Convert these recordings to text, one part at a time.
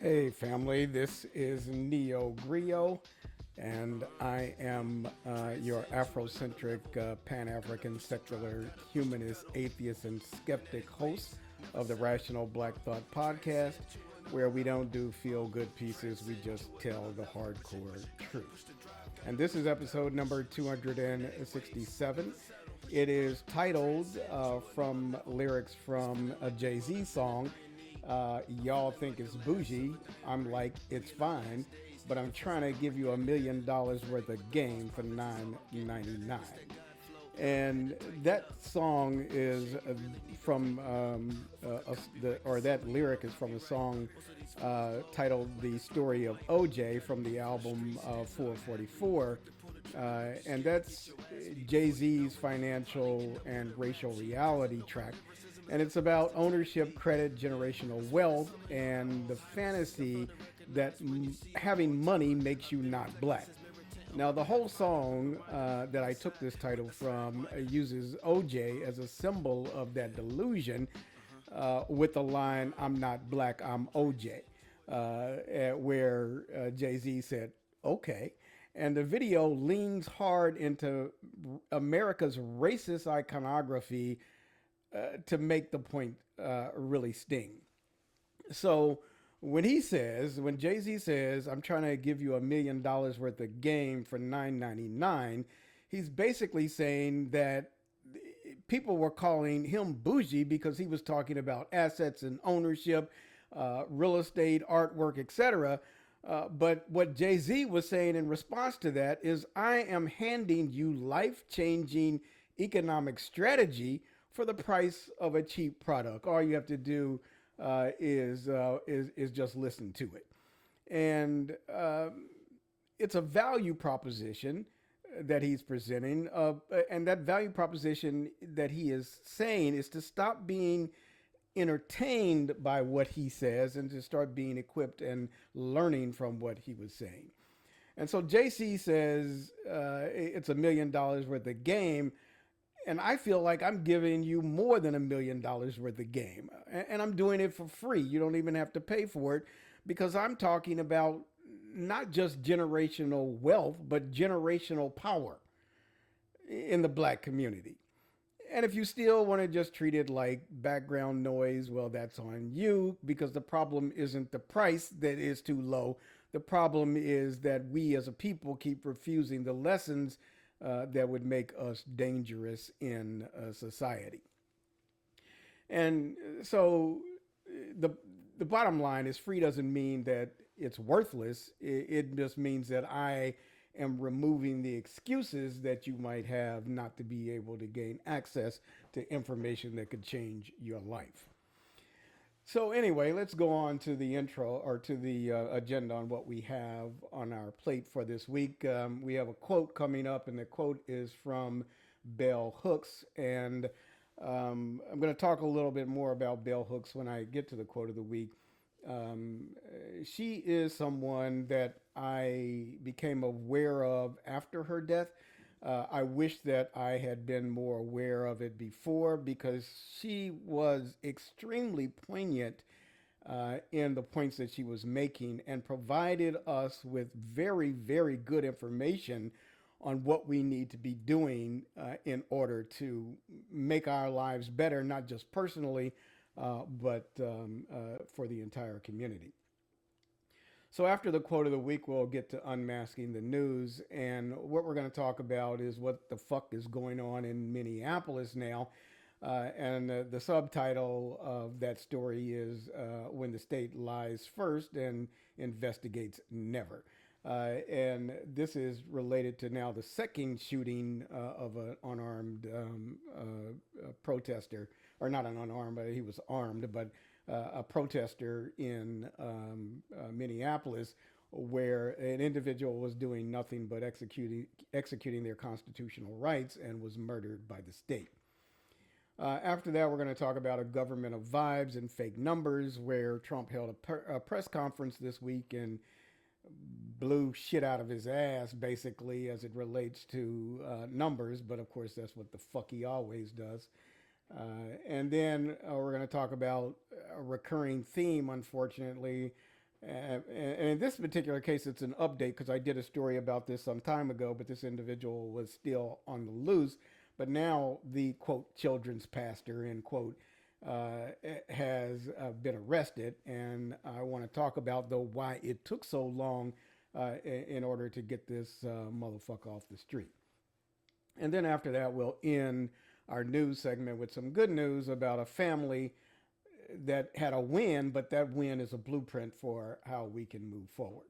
Hey, family, this is Neo Griot, and I am your Afrocentric, Pan African, secular, humanist, atheist, and skeptic host of the Rational Black Thought podcast, where we don't do feel good pieces, we just tell the hardcore truth. And this is episode number 267. It is titled from lyrics from a Jay Z song. Y'all think it's bougie. I'm like, it's fine, but I'm trying to give you $1 million worth of game for $9.99. And that song is from or that lyric is from a song titled "The Story of O.J." from the album 444, and that's Jay Z's financial and racial reality track. And it's about ownership, credit, generational wealth, and the fantasy that having money makes you not black. Now, the whole song that I took this title from uses OJ as a symbol of that delusion with the line, I'm not black, I'm OJ, where Jay Z said, okay. And the video leans hard into America's racist iconography to make the point really sting. So when Jay Z says, I'm trying to give you $1 million worth of game for $9.99, he's basically saying that people were calling him bougie because he was talking about assets and ownership, real estate, artwork, etc. But what Jay Z was saying in response to that is, I am handing you life changing economic strategy for the price of a cheap product. All you have to do is just listen to it, and it's a value proposition that he's presenting, and that value proposition that he is saying is to stop being entertained by what he says and to start being equipped and learning from what he was saying. And so JC says it's $1 million worth of game, and I feel like I'm giving you more than $1 million worth of game. And I'm doing it for free. You don't even have to pay for it because I'm talking about not just generational wealth, but generational power in the black community. And if you still want to just treat it like background noise, well, that's on you, because the problem isn't the price that is too low. The problem is that we as a people keep refusing the lessons that would make us dangerous in society. And so the the bottom line is, free doesn't mean that it's worthless. It just means that I am removing the excuses that you might have not to be able to gain access to information that could change your life. So anyway, let's go on to the intro, or to the agenda on what we have on our plate for this week. We have a quote coming up, and the quote is from Bell Hooks. And I'm going to talk a little bit more about Bell Hooks when I get to the quote of the week. She is someone that I became aware of after her death. I wish that I had been more aware of it before, because she was extremely poignant in the points that she was making, and provided us with very, very good information on what we need to be doing in order to make our lives better, not just personally, but for the entire community. So after the quote of the week, we'll get to unmasking the news. And what we're going to talk about is what the fuck is going on in Minneapolis now. And the subtitle of that story is When the State Lies First and Investigates Never. And this is related to now the second shooting of an unarmed protester, or not an unarmed, but he was armed, but a protester in Minneapolis, where an individual was doing nothing but executing their constitutional rights and was murdered by the state. After that, we're going to talk about a government of vibes and fake numbers, where Trump held a press conference this week and blew shit out of his ass, basically, as it relates to numbers. But of course, that's what the fuck he always does. And then we're going to talk about a recurring theme, unfortunately, And in this particular case, it's an update because I did a story about this some time ago, but this individual was still on the loose. But now the quote children's pastor end quote has been arrested, and I want to talk about though why it took so long in order to get this motherfucker off the street. And then after that, we'll end our news segment with some good news about a family that had a win, but that win is a blueprint for how we can move forward.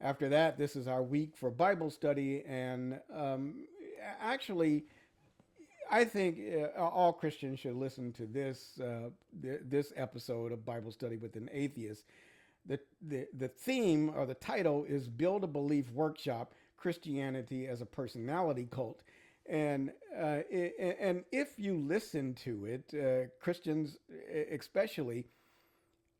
After that, this is our week for Bible study, and actually, I think all Christians should listen to this episode of Bible Study with an Atheist. The theme or the title is Build a Belief Workshop: Christianity as a Personality Cult. And if you listen to it, Christians especially,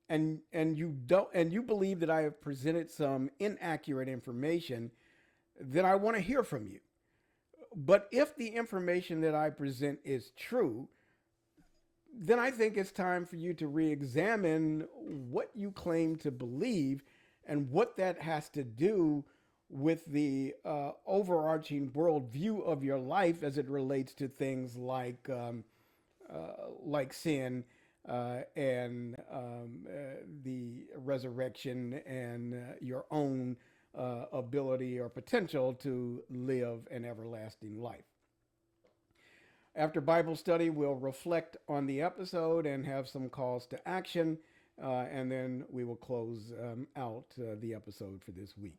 and you believe that I have presented some inaccurate information, then I want to hear from you. But if the information that I present is true, then I think it's time for you to re-examine what you claim to believe and what that has to do with the overarching worldview of your life as it relates to things like sin and the resurrection and your own ability or potential to live an everlasting life. After Bible study, we'll reflect on the episode and have some calls to action, and then we will close out the episode for this week.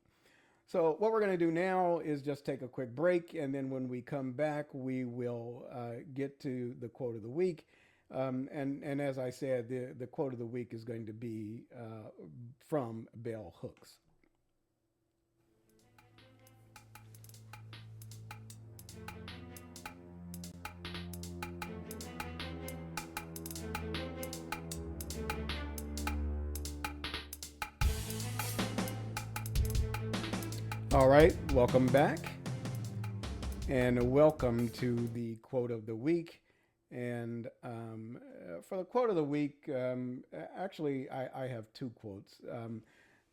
So what we're going to do now is just take a quick break, and then when we come back, we will get to the quote of the week. And as I said, the quote of the week is going to be from Bell Hooks. All right, welcome back, and welcome to the quote of the week. And for the quote of the week, actually, I have two quotes.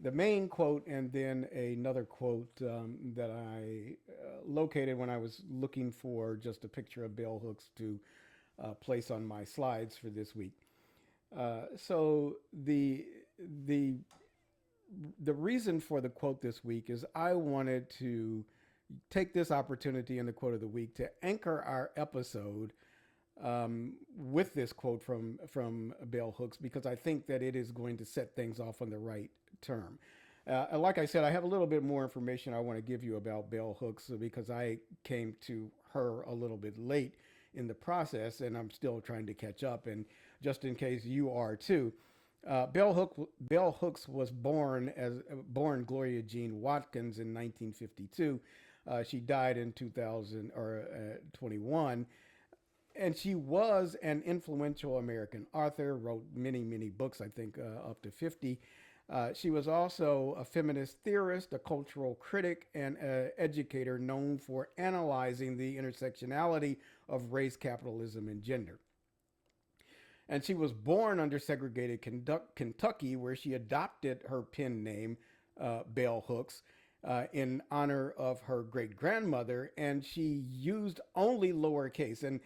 The main quote and then another quote that I located when I was looking for just a picture of bell hooks to place on my slides for this week. So the reason for the quote this week is I wanted to take this opportunity in the quote of the week to anchor our episode with this quote from bell hooks, because I think that it is going to set things off on the right term. Like I said, I have a little bit more information I want to give you about bell hooks because I came to her a little bit late in the process, and I'm still trying to catch up. And just in case you are too, Bell Hooks was born Gloria Jean Watkins in 1952. She died in 2021, and she was an influential American author. Wrote many books, I think up to 50. She was also a feminist theorist, a cultural critic, and an educator known for analyzing the intersectionality of race, capitalism, and gender. And she was born under segregated Kentucky, where she adopted her pen name, Bell Hooks, in honor of her great-grandmother, and she used only lowercase. And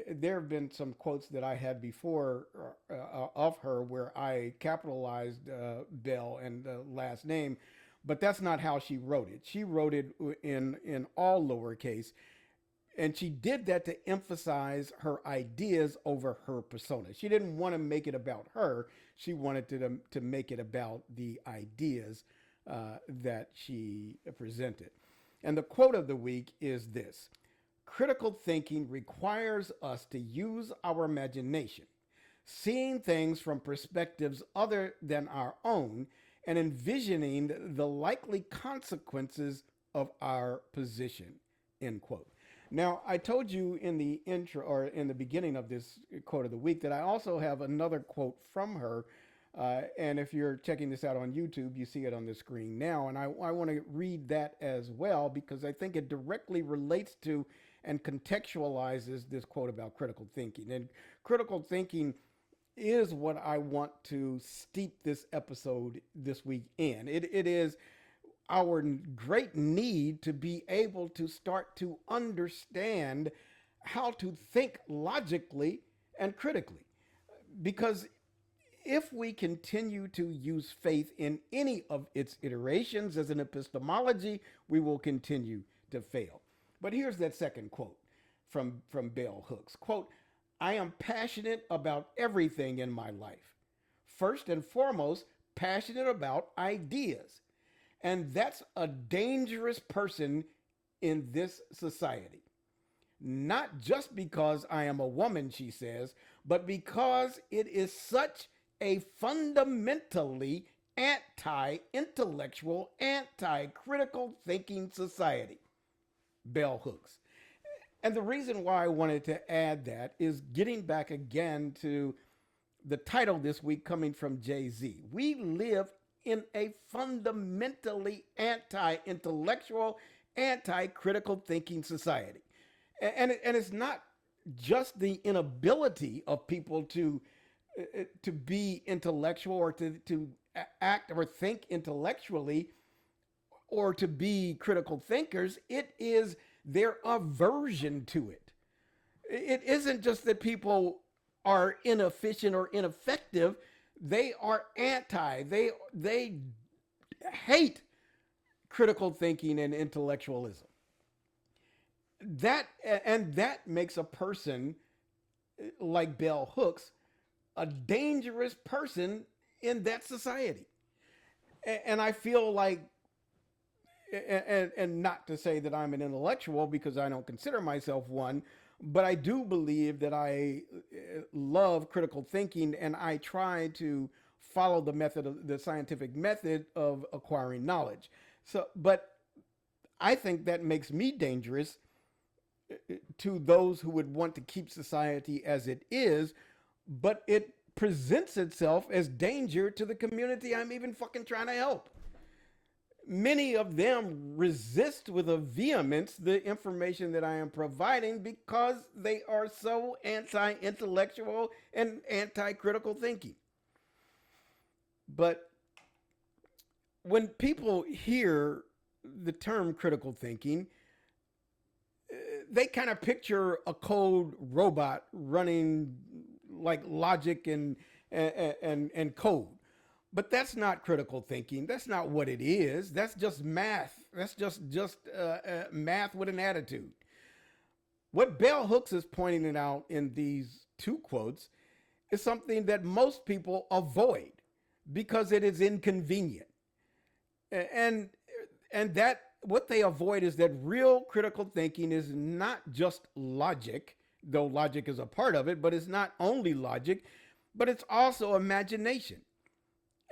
there have been some quotes that I had before of her where I capitalized Bell and the last name, but that's not how she wrote it. She wrote it in all lowercase. And she did that to emphasize her ideas over her persona. She didn't want to make it about her. She wanted to make it about the ideas that she presented. And the quote of the week is this: critical thinking requires us to use our imagination, seeing things from perspectives other than our own and envisioning the likely consequences of our position, end quote. Now, I told you in the intro or in the beginning of this quote of the week that I also have another quote from her. And if you're checking this out on YouTube, you see it on the screen now. And I want to read that as well because I think it directly relates to and contextualizes this quote about critical thinking. And critical thinking is what I want to steep this episode this week in. It is our great need to be able to start to understand how to think logically and critically. Because if we continue to use faith in any of its iterations as an epistemology, we will continue to fail. But here's that second quote from Bell Hooks. Quote, I am passionate about everything in my life. First and foremost, passionate about ideas. And that's a dangerous person in this society. Not just because I am a woman, she says, but because it is such a fundamentally anti-intellectual, anti-critical thinking society. Bell Hooks. And the reason why I wanted to add that is getting back again to the title this week coming from Jay-Z. We live in a fundamentally anti-intellectual, anti-critical thinking society. And it's not just the inability of people to be intellectual or to act or think intellectually or to be critical thinkers. It is their aversion to it. It isn't just that people are inefficient or ineffective. They are anti. They hate critical thinking and intellectualism. That makes a person like Bell Hooks a dangerous person in that society. And I feel like, and not to say that I'm an intellectual because I don't consider myself one, but I do believe that I love critical thinking and I try to follow the scientific method of acquiring knowledge. So, but I think that makes me dangerous to those who would want to keep society as it is, but it presents itself as danger to the community I'm even fucking trying to help. Many of them resist with a vehemence the information that I am providing because they are so anti-intellectual and anti-critical thinking. But when people hear the term critical thinking, they kind of picture a cold robot running like logic and code. But that's not critical thinking. That's not what it is. That's just math. That's just math with an attitude. What Bell Hooks is pointing out in these two quotes is something that most people avoid because it is inconvenient. And that what they avoid is that real critical thinking is not just logic, though logic is a part of it, but it's not only logic, but it's also imagination.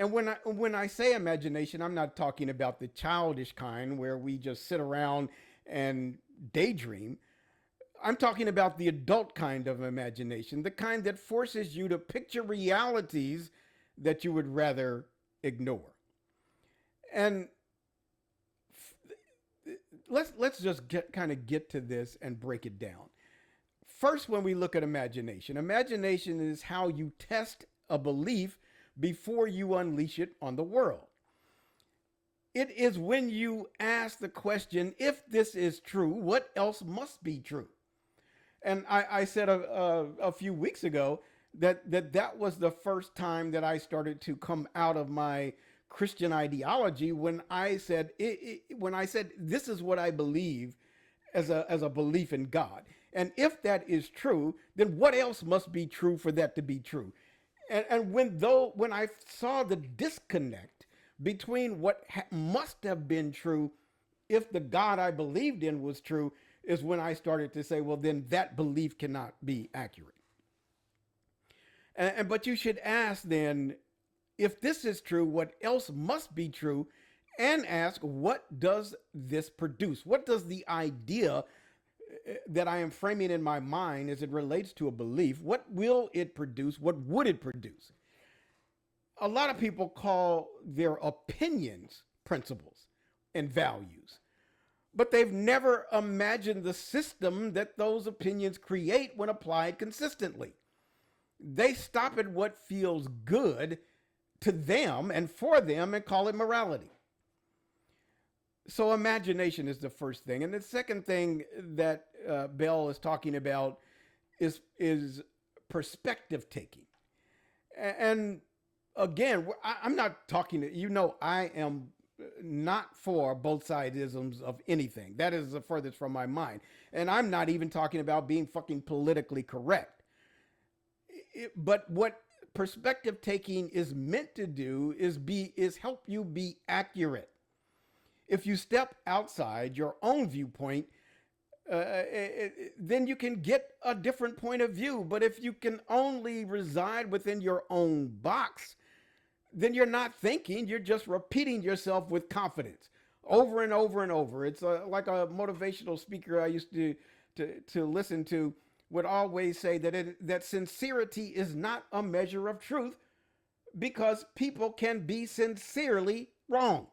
And when I say imagination, I'm not talking about the childish kind where we just sit around and daydream. I'm talking about the adult kind of imagination, the kind that forces you to picture realities that you would rather ignore. And let's just get to this and break it down. First, when we look at imagination is how you test a belief before you unleash it on the world. It is when you ask the question, if this is true, what else must be true? And I said a few weeks ago that was the first time that I started to come out of my Christian ideology when I said this is what I believe as a belief in God. And if that is true, then what else must be true for that to be true? And when I saw the disconnect between what must have been true if the God I believed in was true, is when I started to say, well, then that belief cannot be accurate. But you should ask then, if this is true, what else must be true? And ask, what does this produce? What does the idea that I am framing in my mind as it relates to a belief, what will it produce? What would it produce? A lot of people call their opinions principles and values, but they've never imagined the system that those opinions create when applied consistently. They stop at what feels good to them and for them and call it morality. So imagination is the first thing, and the second thing that Bell is talking about is perspective taking. And again, I'm not talking to I am not for both sidisms of anything. That is the furthest from my mind, and I'm not even talking about being fucking politically correct. But what perspective taking is meant to do is help you be accurate. If you step outside your own viewpoint, then you can get a different point of view. But if you can only reside within your own box, then you're not thinking, you're just repeating yourself with confidence over and over and over. It's like a motivational speaker I used to listen to would always say that sincerity is not a measure of truth because people can be sincerely wrong.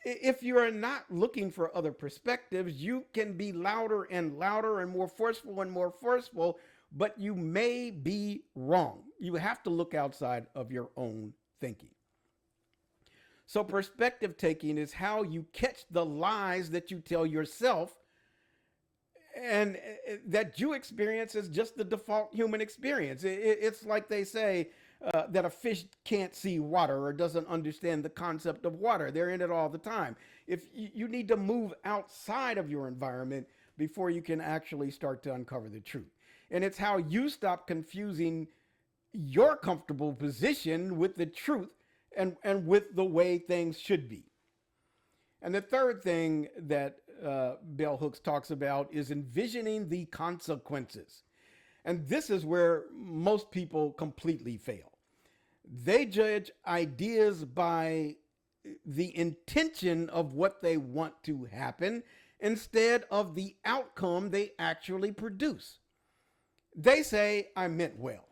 If you are not looking for other perspectives, you can be louder and louder and more forceful, but you may be wrong. You have to look outside of your own thinking. So perspective taking is how you catch the lies that you tell yourself and that you experience as just the default human experience. It's like they say, that a fish can't see water or doesn't understand the concept of water. They're in it all the time. If you need to move outside of your environment before you can actually start to uncover the truth. And it's how you stop confusing your comfortable position with the truth and with the way things should be. And the third thing that Bell Hooks talks about is envisioning the consequences. And this is where most people completely fail. They judge ideas by the intention of what they want to happen instead of the outcome they actually produce. They say, I meant well,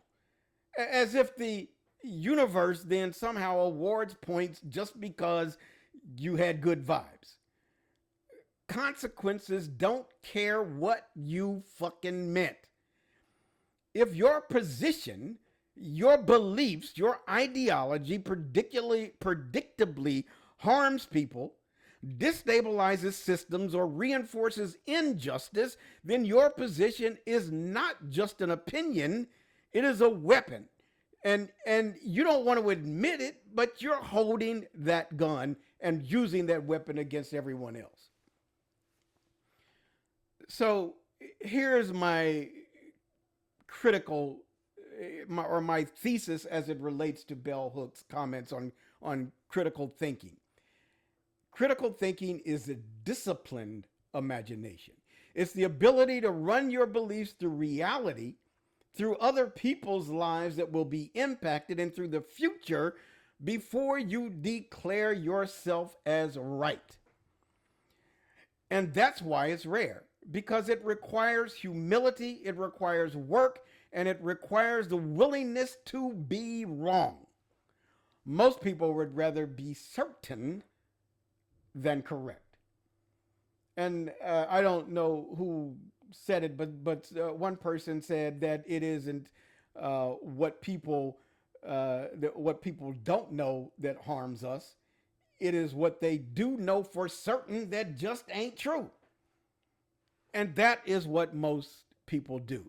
as if the universe then somehow awards points just because you had good vibes. Consequences don't care what you fucking meant. If your position, your beliefs, your ideology predictably harms people, destabilizes systems, or reinforces injustice, then your position is not just an opinion, it is a weapon. And you don't want to admit it, but you're holding that gun and using that weapon against everyone else. So here's my critical my thesis as it relates to Bell Hooks' comments on critical thinking. Critical thinking is a disciplined imagination. It's the ability to run your beliefs through reality, through other people's lives that will be impacted, and through the future before you declare yourself as right. And that's why it's rare, because it requires humility, it requires work, and it requires the willingness to be wrong. Most people would rather be certain than correct. And I don't know who said it, but one person said that it isn't what people don't know that harms us. It is what they do know for certain that just ain't true. And that is what most people do.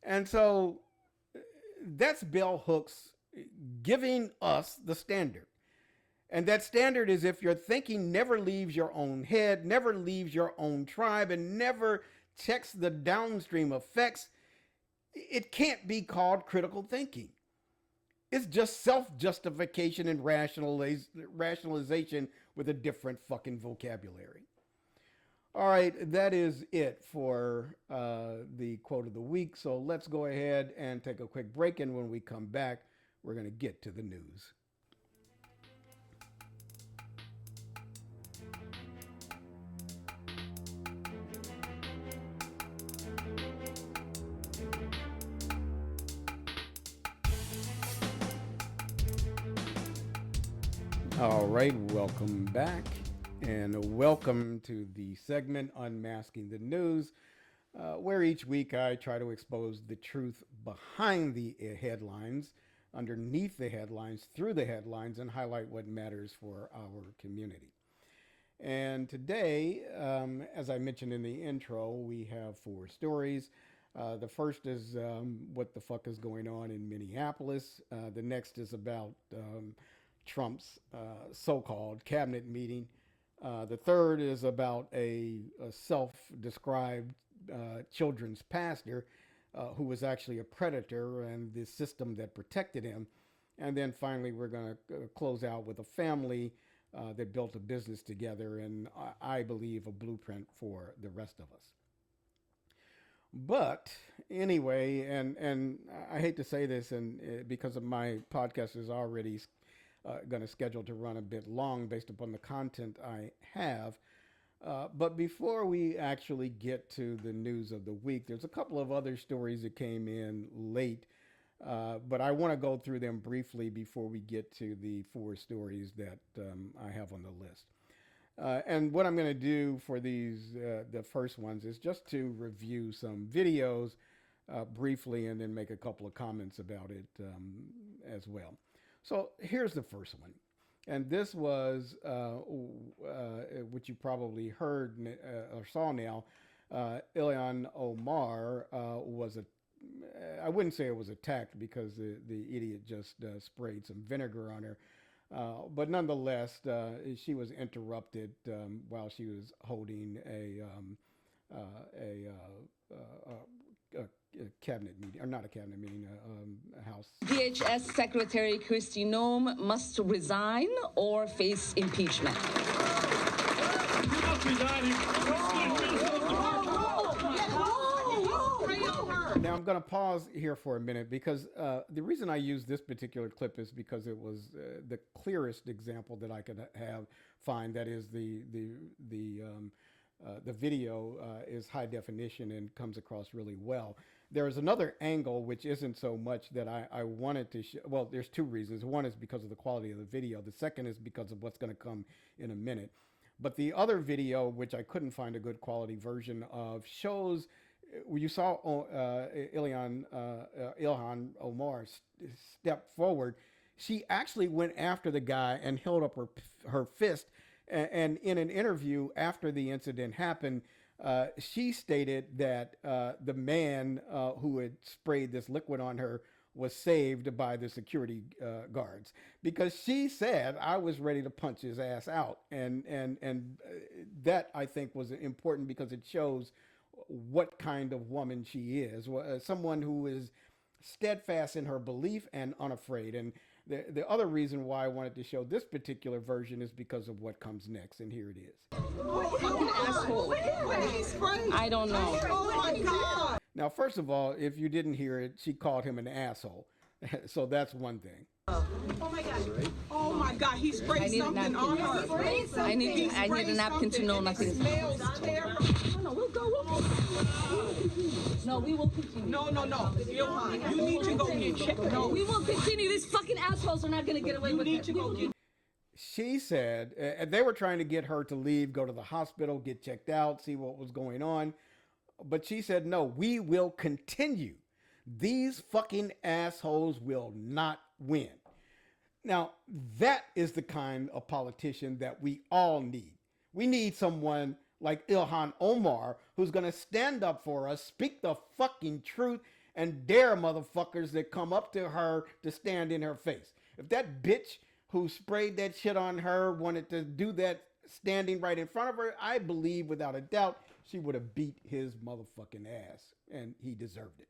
And so that's Bell Hooks giving us the standard. And that standard is if your thinking never leaves your own head, never leaves your own tribe, and never checks the downstream effects, it can't be called critical thinking. It's just self-justification and rationalization with a different fucking vocabulary. All right, that is it for the quote of the week. So let's go ahead and take a quick break. And when we come back, we're going to get to the news. All right, welcome back. And welcome to the segment Unmasking the News. where each week I try to expose the truth behind the headlines, underneath the headlines, through the headlines, and highlight what matters for our community. And today, as I mentioned in the intro, we have 4 stories. The first is what the fuck is going on in Minneapolis. The next is about Trump's so-called cabinet meeting. The third is about a self-described children's pastor who was actually a predator and the system that protected him. And then finally, we're going to close out with a family that built a business together, and I believe a blueprint for the rest of us. But anyway, and I hate to say this, and because of my podcast is already going to schedule to run a bit long based upon the content I have. But before we actually get to the news of the week, there's a couple of other stories that came in late. But I want to go through them briefly before we get to the 4 stories that I have on the list. And what I'm going to do for these, the first ones, is just to review some videos briefly and then make a couple of comments about it as well. So here's the first one. And this was, which you probably heard or saw now, Ilhan Omar was I wouldn't say it was attacked because the idiot just sprayed some vinegar on her. But nonetheless, she was interrupted while she was holding a cabinet meeting, or not a cabinet meeting, a house. DHS Secretary Kristi Noem must resign or face impeachment. Now, I'm going to pause here for a minute because the reason I use this particular clip is because it was the clearest example that I could find. That is the video is high definition and comes across really well. There is another angle which isn't so much that I wanted to show. Well, there's 2 reasons. One is because of the quality of the video. The second is because of what's going to come in a minute. But the other video, which I couldn't find a good quality version of, shows when you saw Ilhan Omar step forward, she actually went after the guy and held up her fist. And in an interview after the incident happened, she stated that the man who had sprayed this liquid on her was saved by the security guards, because she said, I was ready to punch his ass out. And that, I think, was important because it shows what kind of woman she is, someone who is steadfast in her belief and unafraid. And the other reason why I wanted to show this particular version is because of what comes next, and here it is. Fucking asshole. I don't know. Oh my God. Now, first of all, if you didn't hear it, she called him an asshole. So that's one thing. Oh my God. Oh my God. He sprayed something on her. I need a napkin to know nothing. It smells terrible. No, we'll go. No, we will continue. No. Ilhan, you need to go get checked. No, We will continue. These fucking assholes are not going to get away with it. need to go get. She said, they were trying to get her to leave, go to the hospital, get checked out, see what was going on. But she said, no, we will continue. These fucking assholes will not win. Now, that is the kind of politician that we all need. We need someone like Ilhan Omar who's going to stand up for us, speak the fucking truth, and dare motherfuckers that come up to her to stand in her face. If that bitch who sprayed that shit on her wanted to do that standing right in front of her, I believe without a doubt she would have beat his motherfucking ass, and he deserved it.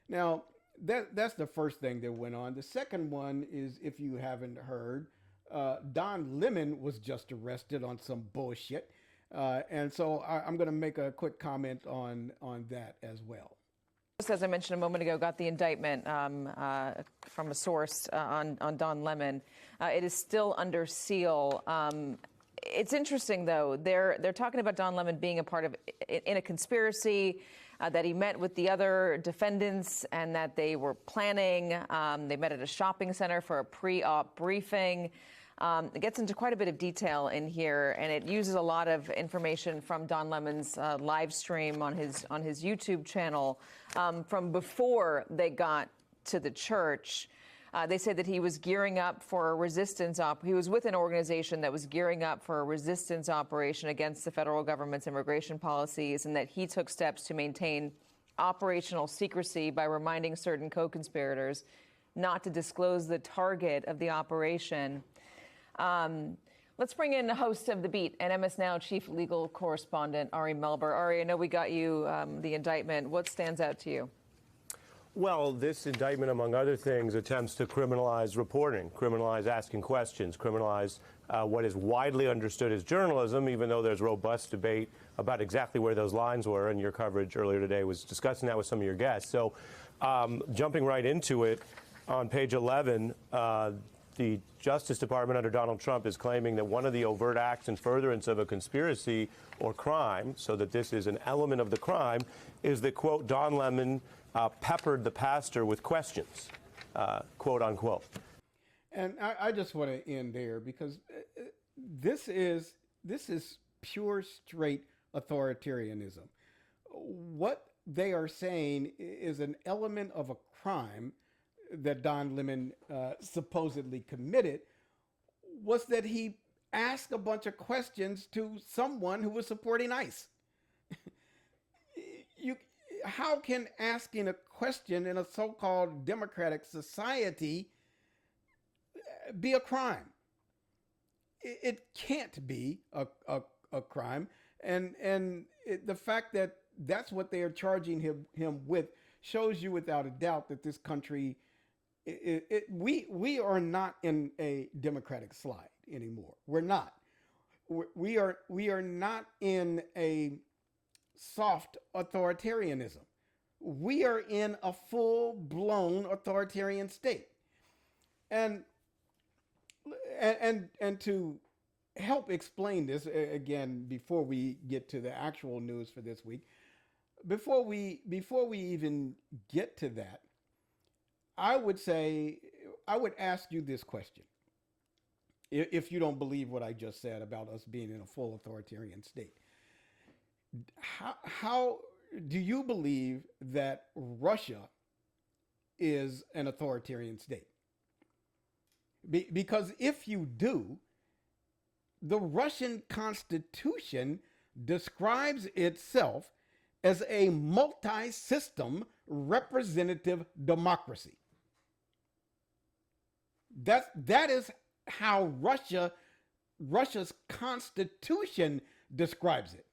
Now, that's the first thing that went on. The second one is, if you haven't heard, Don Lemon was just arrested on some bullshit. And so I'm going to make a quick comment on that as well. As I mentioned a moment ago, got the indictment from a source on Don Lemon. It is still under seal. It's interesting, though. They're talking about Don Lemon being a part of in a conspiracy, that he met with the other defendants and that they were planning. They met at a shopping center for a pre-op briefing. It gets into quite a bit of detail in here, and it uses a lot of information from Don Lemon's live stream on his YouTube channel from before they got to the church. They say that he was gearing up for a resistance he was with an organization that was gearing up for a resistance operation against the federal government's immigration policies, and that he took steps to maintain operational secrecy by reminding certain co-conspirators not to disclose the target of the operation. Let's bring in the host of The Beat and MS Now chief legal correspondent, Ari Melber. Ari, I know we got you the indictment. What stands out to you? Well, this indictment, among other things, attempts to criminalize reporting, criminalize asking questions, criminalize what is widely understood as journalism, even though there's robust debate about exactly where those lines were, and your coverage earlier today was discussing that with some of your guests. So jumping right into it, on page 11, the Justice Department under Donald Trump is claiming that one of the overt acts in furtherance of a conspiracy or crime, so that this is an element of the crime, is that, quote, Don Lemon peppered the pastor with questions, quote unquote. And I just want to end there because this is pure straight authoritarianism. What they are saying is an element of a crime that Don Lemon supposedly committed was that he asked a bunch of questions to someone who was supporting ICE. How can asking a question in a so-called democratic society be a crime? It can't be a crime, and the fact that that's what they are charging him with shows you without a doubt that this country, we are not in a democratic slide anymore. We're not. We are not in a soft authoritarianism. We are in a full-blown authoritarian state. And to help explain this, again, before we get to the actual news for this week, before we even get to that, I would ask you this question. If you don't believe what I just said about us being in a full authoritarian state, how do you believe that Russia is an authoritarian state? Because if you do, the Russian Constitution describes itself as a multi-system representative democracy. That is how Russia's Constitution describes it.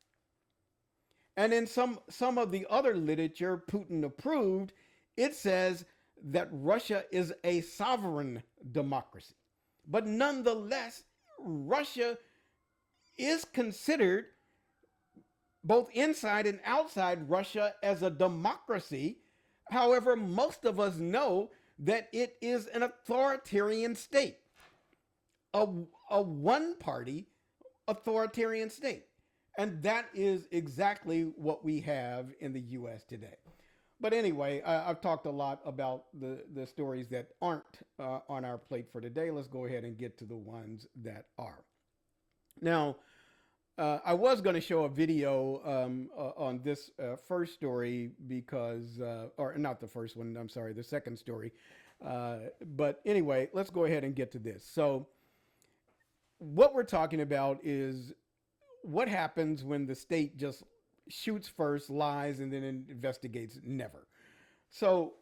And in some of the other literature, Putin approved, it says that Russia is a sovereign democracy. But nonetheless, Russia is considered, both inside and outside Russia, as a democracy. However, most of us know that it is an authoritarian state, a one-party authoritarian state. And that is exactly what we have in the U.S. today. But anyway, I've talked a lot about the stories that aren't on our plate for today. Let's go ahead and get to the ones that are. Now, I was going to show a video on this first story because, or not the first one, I'm sorry, the second story. But anyway, let's go ahead and get to this. So what we're talking about is what happens when the state just shoots first, lies, and then investigates never. So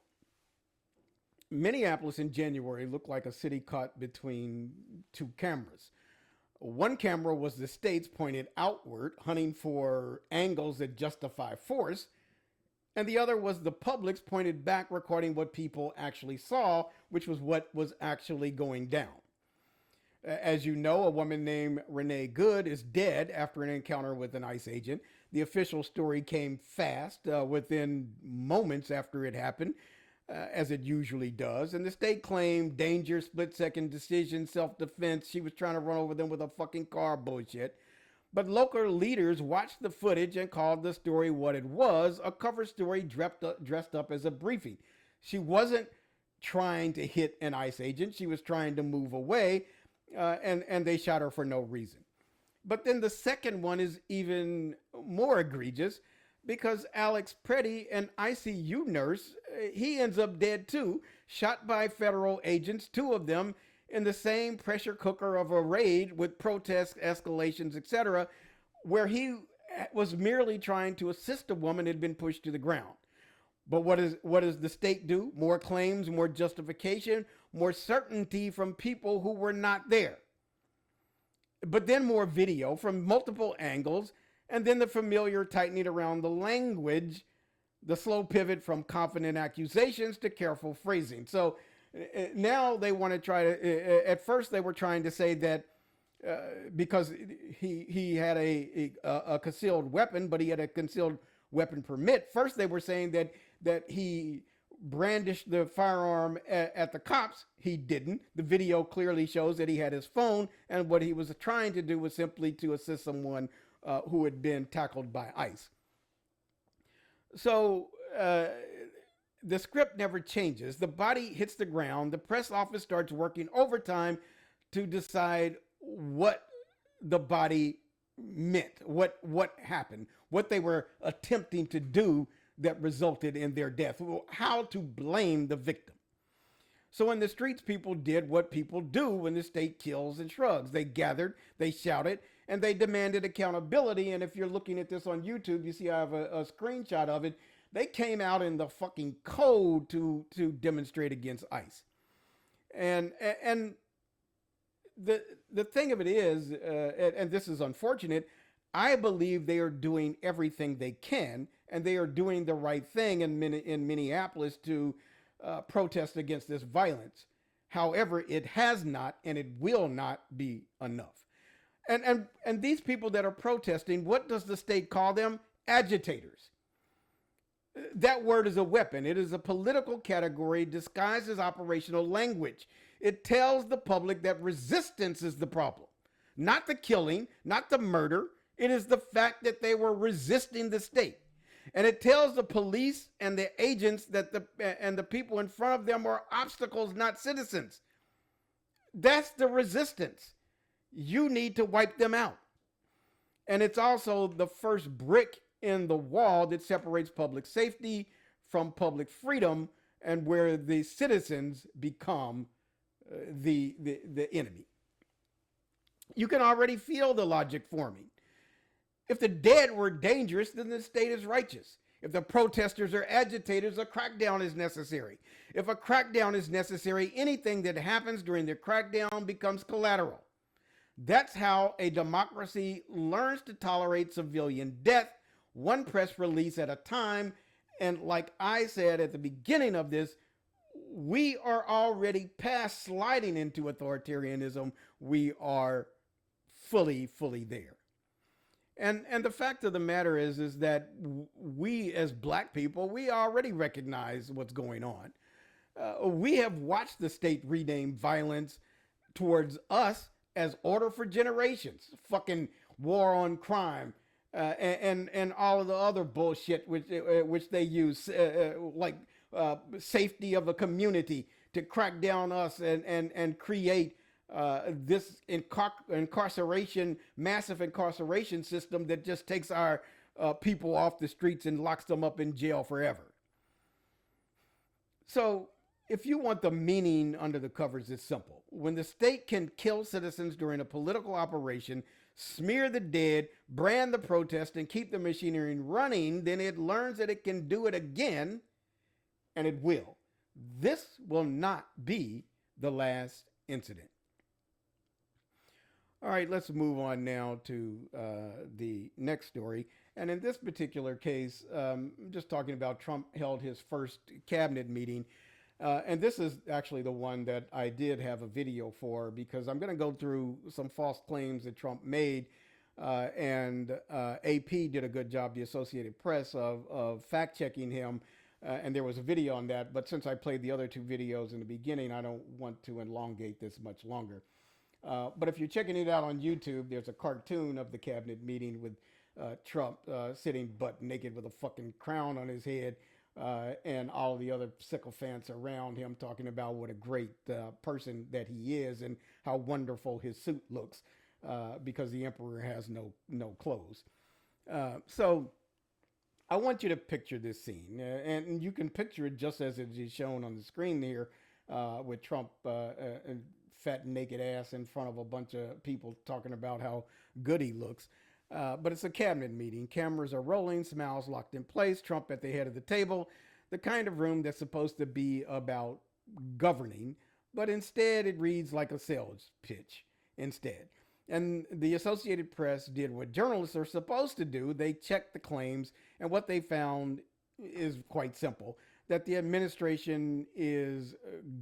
Minneapolis in January looked like a city caught between two cameras. One camera was the state's pointed outward, hunting for angles that justify force, and the other was the public's pointed back, recording what people actually saw, which was what was actually going down. As you know, a woman named Renee Good is dead after an encounter with an ICE agent. The official story came fast, within moments after it happened, as it usually does. And the state claimed danger, split-second decision, self-defense. She was trying to run over them with a fucking car, bullshit. But local leaders watched the footage and called the story what it was, a cover story dressed up as a briefing. She wasn't trying to hit an ICE agent. She was trying to move away. and they shot her for no reason. But then the second one is even more egregious because Alex Preddy, an ICU nurse, he ends up dead too, shot by federal agents, two of them, in the same pressure cooker of a raid with protests, escalations, etc., where he was merely trying to assist a woman who had been pushed to the ground. But what does the state do? More claims, more justification, more certainty from people who were not there. But then more video from multiple angles, and then the familiar tightening around the language, the slow pivot from confident accusations to careful phrasing. So now they want to try to, at first they were trying to say that because he had a concealed weapon, but he had a concealed weapon permit. First they were saying that he brandished the firearm at the cops. He didn't. The video clearly shows that he had his phone, and what he was trying to do was simply to assist someone who had been tackled by ICE. So the script never changes. The body hits the ground. The press office starts working overtime to decide what the body meant, what happened, what they were attempting to do that resulted in their death, how to blame the victim. So in the streets, people did what people do when the state kills and shrugs. They gathered, they shouted, and they demanded accountability. And if you're looking at this on YouTube, you see I have a screenshot of it. They came out in the fucking code to demonstrate against ICE. And the thing of it is, and this is unfortunate, I believe they are doing everything they can, and they are doing the right thing in Minneapolis to protest against this violence. However, it has not, and it will not be enough. And these people that are protesting, what does the state call them? Agitators. That word is a weapon. It is a political category disguised as operational language. It tells the public that resistance is the problem, not the killing, not the murder. It is the fact that they were resisting the state. And it tells the police and the agents that the people in front of them are obstacles, not citizens. That's the resistance. You need to wipe them out. And it's also the first brick in the wall that separates public safety from public freedom, and where the citizens become the enemy. You can already feel the logic forming. If the dead were dangerous, then the state is righteous. If the protesters are agitators, a crackdown is necessary. If a crackdown is necessary, anything that happens during the crackdown becomes collateral. That's how a democracy learns to tolerate civilian death, one press release at a time. And like I said at the beginning of this, we are already past sliding into authoritarianism. We are fully there. And the fact of the matter is that we as black people, we already recognize what's going on. We have watched the state rename violence towards us as order for generations. Fucking war on crime and all of the other bullshit which they use, like safety of a community to crack down us and create this incarceration, massive incarceration system that just takes our people off the streets and locks them up in jail forever. So if you want the meaning under the covers, it's simple. When the state can kill citizens during a political operation, smear the dead, brand the protest, and keep the machinery running, then it learns that it can do it again, and it will. This will not be the last incident. All right, let's move on now to the next story. And in this particular case, I'm just talking about Trump held his first cabinet meeting. And this is actually the one that I did have a video for, because I'm going to go through some false claims that Trump made. And AP did a good job, the Associated Press, of fact-checking him. And there was a video on that. But since I played the other two videos in the beginning, I don't want to elongate this much longer. But if you're checking it out on YouTube, there's a cartoon of the cabinet meeting with Trump sitting butt naked with a fucking crown on his head and all the other sycophants around him talking about what a great person that he is and how wonderful his suit looks because the emperor has no clothes. So I want you to picture this scene, and you can picture it just as it is shown on the screen here with Trump fat naked ass in front of a bunch of people talking about how good he looks. But it's a cabinet meeting. Cameras are rolling, smiles locked in place, Trump at the head of the table, the kind of room that's supposed to be about governing, but instead it reads like a sales pitch instead. And the Associated Press did what journalists are supposed to do. They checked the claims, and what they found is quite simple, that the administration is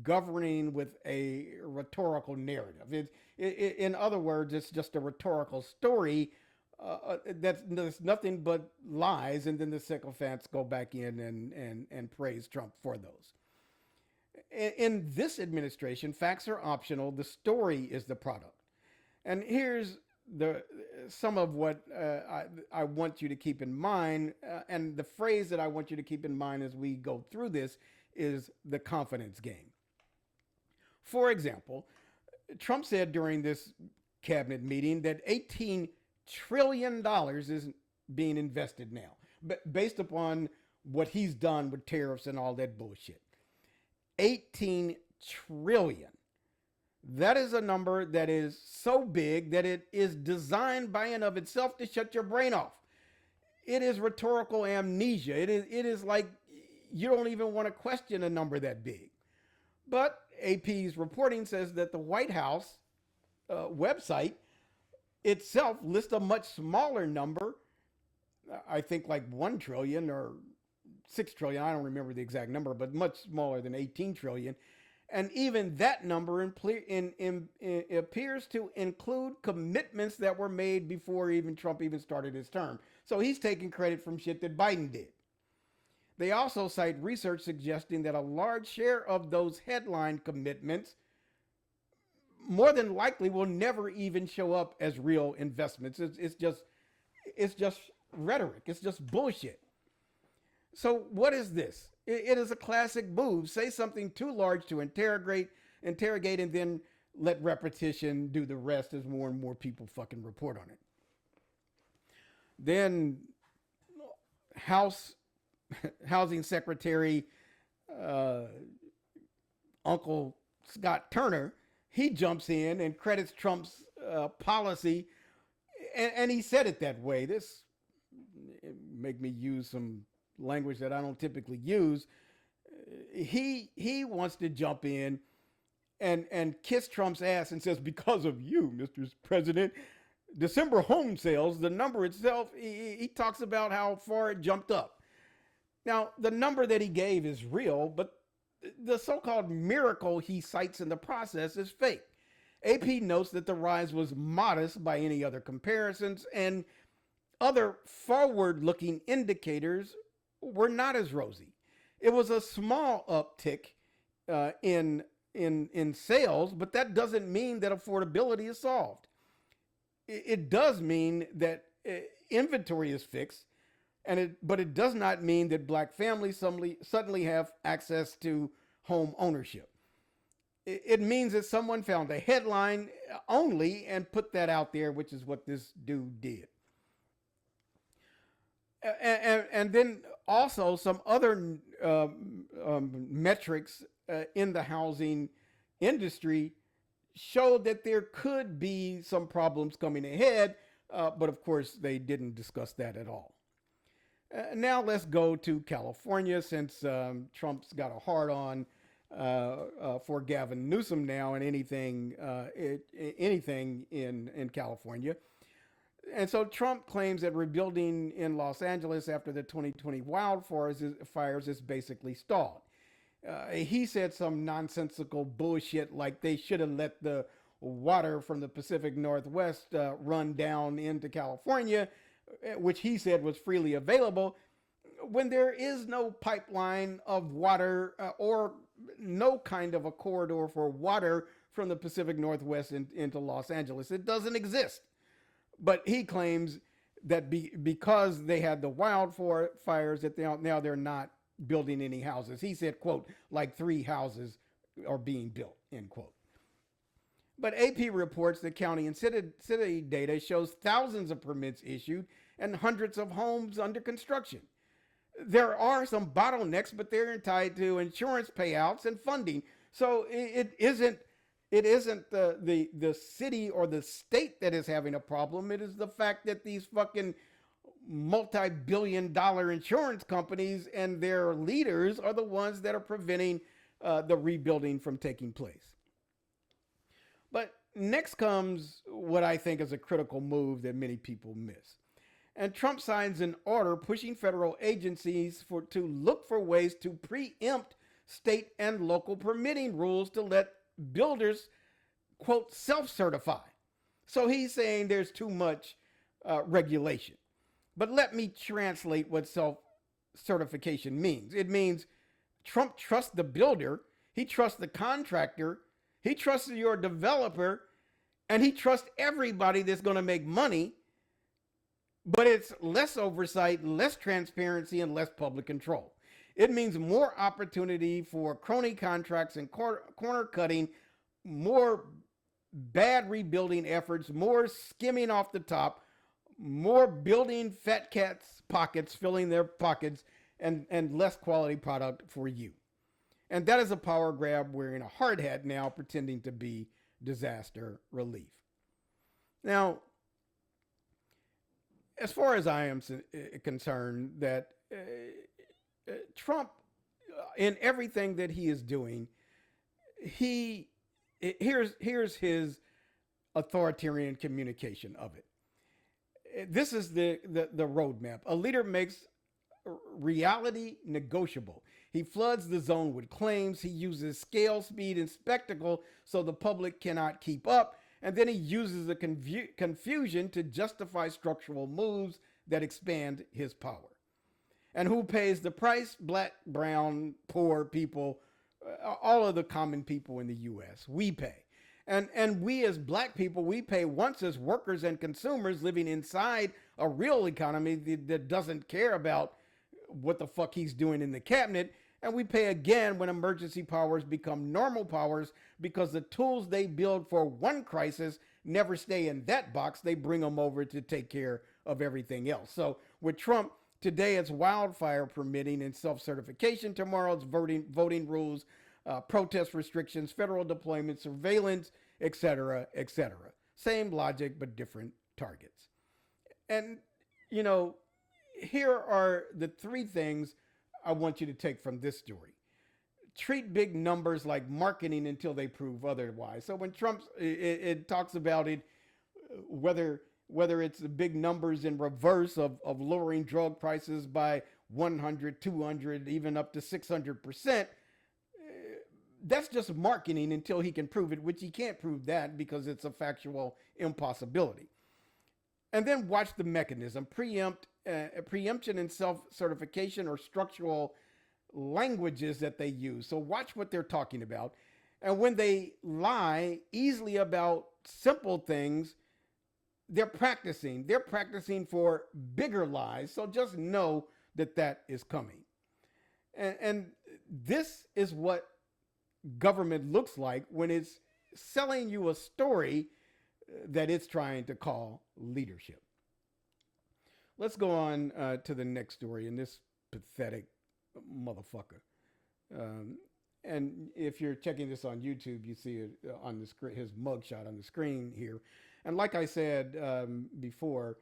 governing with a rhetorical narrative. In other words, it's just a rhetorical story that's nothing but lies, and then the sycophants go back in and praise Trump for those. In this administration, facts are optional. The story is the product. And here's some of what I want you to keep in mind, and the phrase that I want you to keep in mind as we go through this is the confidence game. For example, Trump said during this cabinet meeting that $18 trillion is being invested now, based upon what he's done with tariffs and all that bullshit. 18 trillion. That is a number that is so big that it is designed by and of itself to shut your brain off. It is rhetorical amnesia. It is like you don't even want to question a number that big. But AP's reporting says that the White House website itself lists a much smaller number, I think like 1 trillion or 6 trillion, I don't remember the exact number, but much smaller than 18 trillion. And even that number appears to include commitments that were made before Trump even started his term. So he's taking credit from shit that Biden did. They also cite research suggesting that a large share of those headline commitments more than likely will never even show up as real investments. It's just rhetoric. It's just bullshit. So what is this? It is a classic move. Say something too large to interrogate, and then let repetition do the rest as more and more people fucking report on it. Then Housing Secretary Uncle Scott Turner, he jumps in and credits Trump's policy, and he said it that way. This make me use some language that I don't typically use. He wants to jump in and kiss Trump's ass and says, because of you, Mr. President, December home sales, the number itself, he talks about how far it jumped up. Now, the number that he gave is real, but the so-called miracle he cites in the process is fake. AP notes that the rise was modest by any other comparisons, and other forward-looking indicators were not as rosy. It was a small uptick in sales, but that doesn't mean that affordability is solved. It does mean that inventory is fixed, but it does not mean that black families suddenly have access to home ownership. It means that someone found a headline only and put that out there, which is what this dude did. And then also some other metrics in the housing industry showed that there could be some problems coming ahead, but of course they didn't discuss that at all. Now let's go to California, since Trump's got a hard-on for Gavin Newsom now and anything in California. And so Trump claims that rebuilding in Los Angeles after the 2020 wildfires is basically stalled. He said some nonsensical bullshit like they should have let the water from the Pacific Northwest run down into California, which he said was freely available, when there is no pipeline of water or no kind of a corridor for water from the Pacific Northwest into Los Angeles. It doesn't exist. But he claims that because they had the wildfires, that they're not building any houses. He said, quote, like 3 houses are being built, end quote. But AP reports that county and city data shows thousands of permits issued and hundreds of homes under construction. There are some bottlenecks, but they're tied to insurance payouts and funding. So it isn't the city or the state that is having a problem. It is the fact that these fucking multi-billion-dollar insurance companies and their leaders are the ones that are preventing the rebuilding from taking place. But next comes what I think is a critical move that many people miss. And Trump signs an order pushing federal agencies to look for ways to preempt state and local permitting rules to let builders, quote, self-certify. So he's saying there's too much regulation. But let me translate what self-certification means. It means Trump trusts the builder, he trusts the contractor, he trusts your developer, and he trusts everybody that's going to make money. But it's less oversight, less transparency, and less public control. It means more opportunity for crony contracts and corner cutting, more bad rebuilding efforts, more skimming off the top, more building fat cats' pockets, filling their pockets, and less quality product for you. And that is a power grab wearing a hard hat now, pretending to be disaster relief. Now, as far as I am concerned, that Trump, in everything that he is doing, here's his authoritarian communication of it. This is the roadmap. A leader makes reality negotiable. He floods the zone with claims. He uses scale, speed, and spectacle so the public cannot keep up. And then he uses the confusion to justify structural moves that expand his power. And who pays the price? Black, brown, poor people, all of the common people in the U.S. We pay. And we as black people, we pay once as workers and consumers living inside a real economy that doesn't care about what the fuck he's doing in the cabinet. And we pay again when emergency powers become normal powers, because the tools they build for one crisis never stay in that box. They bring them over to take care of everything else. So with Trump, today it's wildfire permitting and self-certification. Tomorrow it's voting rules, protest restrictions, federal deployment, surveillance, etc., etc. Same logic, but different targets. And, you know, here are the 3 things I want you to take from this story. Treat big numbers like marketing until they prove otherwise. So when Trump it talks about it, whether it's the big numbers in reverse of lowering drug prices by 100, 200, even up to 600%, that's just marketing until he can prove it, which he can't prove that because it's a factual impossibility. And then watch the mechanism. Preemption and self-certification or structural languages that they use. So watch what they're talking about. And when they lie easily about simple things, they're practicing. They're practicing for bigger lies. So just know that that is coming. And this is what government looks like when it's selling you a story that it's trying to call leadership. Let's go on to the next story in this pathetic motherfucker. And if you're checking this on YouTube, you see it on the screen, his mugshot on the screen here. And like I said before,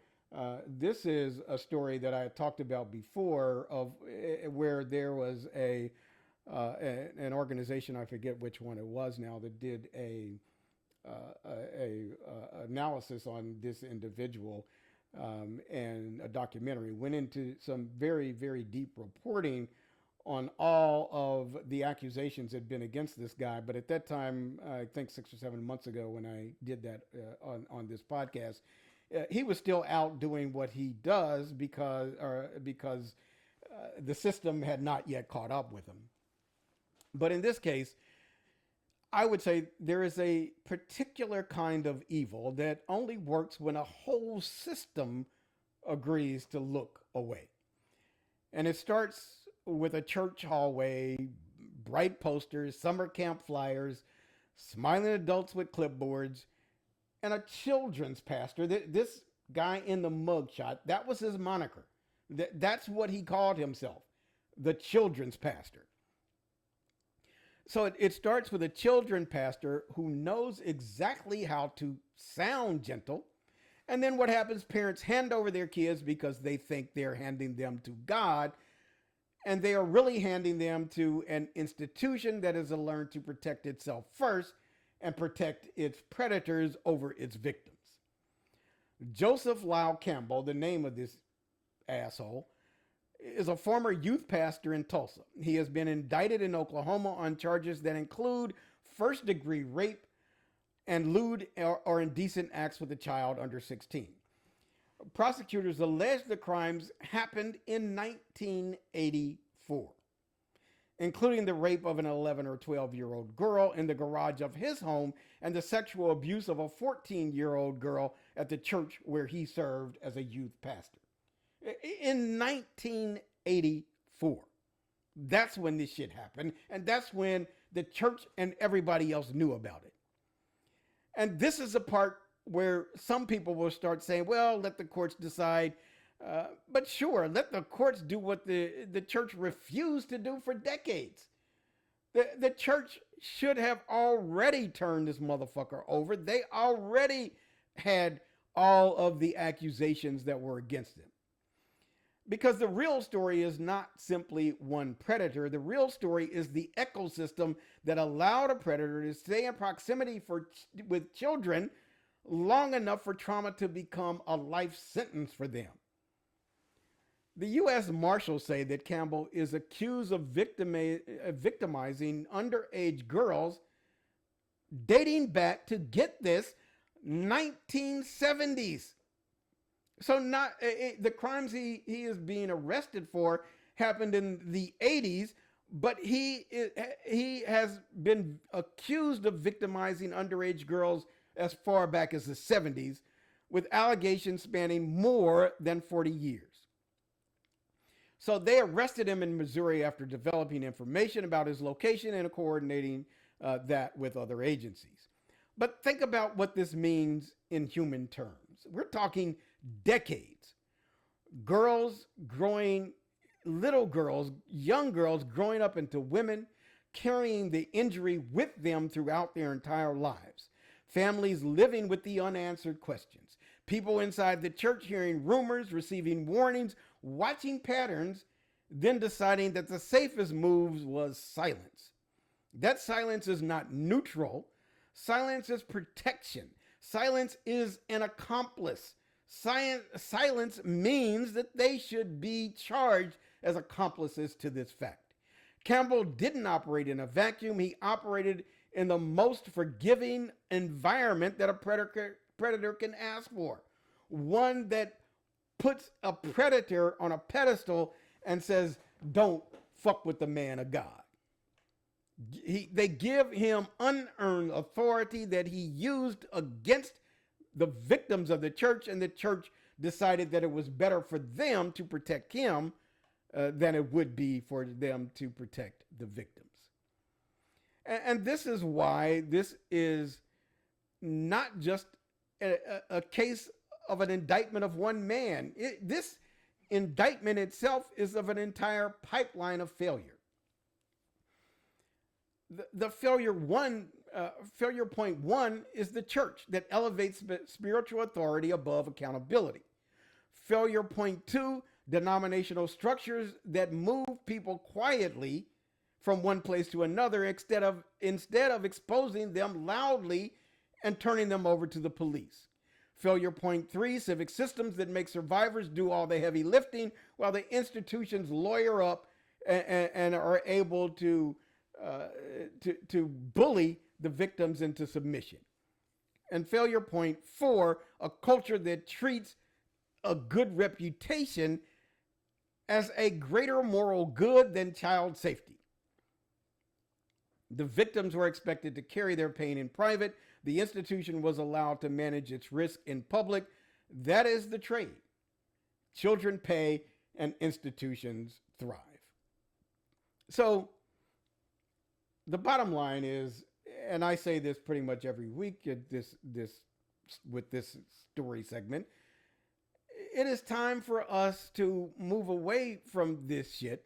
this is a story that I talked about before of where there was an organization, I forget which one it was now, that did a analysis on this individual and a documentary, went into some very, very deep reporting on all of the accusations that had been against this guy. But at that time, I think 6 or 7 months ago when I did that on this podcast, he was still out doing what he does because the system had not yet caught up with him. But in this case, I would say there is a particular kind of evil that only works when a whole system agrees to look away. And it starts with a church hallway, bright posters, summer camp flyers, smiling adults with clipboards, and a children's pastor. This guy in the mugshot, that was his moniker. That's what he called himself, the children's pastor. So it starts with a children's pastor who knows exactly how to sound gentle. And then what happens? Parents hand over their kids because they think they're handing them to God. And they are really handing them to an institution that has learned to protect itself first and protect its predators over its victims. Joseph Lyle Campbell, the name of this asshole, is a former youth pastor in Tulsa. He has been indicted in Oklahoma on charges that include first-degree rape and lewd or indecent acts with a child under 16. Prosecutors allege the crimes happened in 1984, including the rape of an 11 or 12-year-old girl in the garage of his home and the sexual abuse of a 14-year-old girl at the church where he served as a youth pastor. In 1984, that's when this shit happened, and that's when the church and everybody else knew about it. And this is the part where some people will start saying, well, let the courts decide. But sure, let the courts do what the church refused to do for decades. The church should have already turned this motherfucker over. They already had all of the accusations that were against him. Because the real story is not simply one predator. The real story is the ecosystem that allowed a predator to stay in proximity with children long enough for trauma to become a life sentence for them. The U.S. Marshals say that Campbell is accused of victimizing underage girls dating back to, get this, 1970s. So the crimes he is being arrested for happened in the 80s, but he has been accused of victimizing underage girls as far back as the 70s, with allegations spanning more than 40 years. So they arrested him in Missouri after developing information about his location and coordinating that with other agencies. But think about what this means in human terms. We're talking decades. Little girls, young girls growing up into women, carrying the injury with them throughout their entire lives. Families living with the unanswered questions. People inside the church hearing rumors, receiving warnings, watching patterns, then deciding that the safest move was silence. That silence is not neutral. Silence is protection. Silence is an accomplice. Silence means that they should be charged as accomplices to this fact. Campbell didn't operate in a vacuum. He operated in the most forgiving environment that a predator can ask for. One that puts a predator on a pedestal and says, don't fuck with the man of God. They give him unearned authority that he used against the victims of the church, and the church decided that it was better for them to protect him than it would be for them to protect the victims. And this is why this is not just a case of an indictment of one man. This indictment itself is of an entire pipeline of failure. The failure point one is the church that elevates spiritual authority above accountability. Failure point two, denominational structures that move people quietly from one place to another instead of exposing them loudly and turning them over to the police. Failure point three, civic systems that make survivors do all the heavy lifting while the institutions lawyer up and are able to bully the victims into submission. And failure point four, a culture that treats a good reputation as a greater moral good than child safety. The victims were expected to carry their pain in private. The institution was allowed to manage its risk in public. That is the trade. Children pay and institutions thrive. So the bottom line is, and I say this pretty much every week with this story segment, it is time for us to move away from this shit.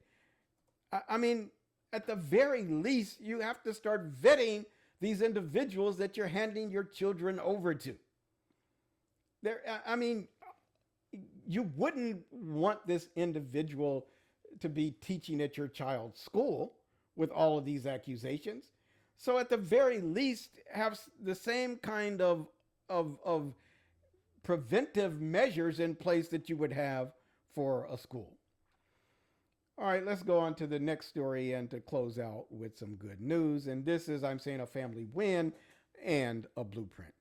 I mean, at the very least, you have to start vetting these individuals that you're handing your children over to. I mean, you wouldn't want this individual to be teaching at your child's school with all of these accusations. So at the very least, have the same kind of preventive measures in place that you would have for a school. All right, let's go on to the next story and to close out with some good news. And this is, I'm saying, a family win and a blueprint.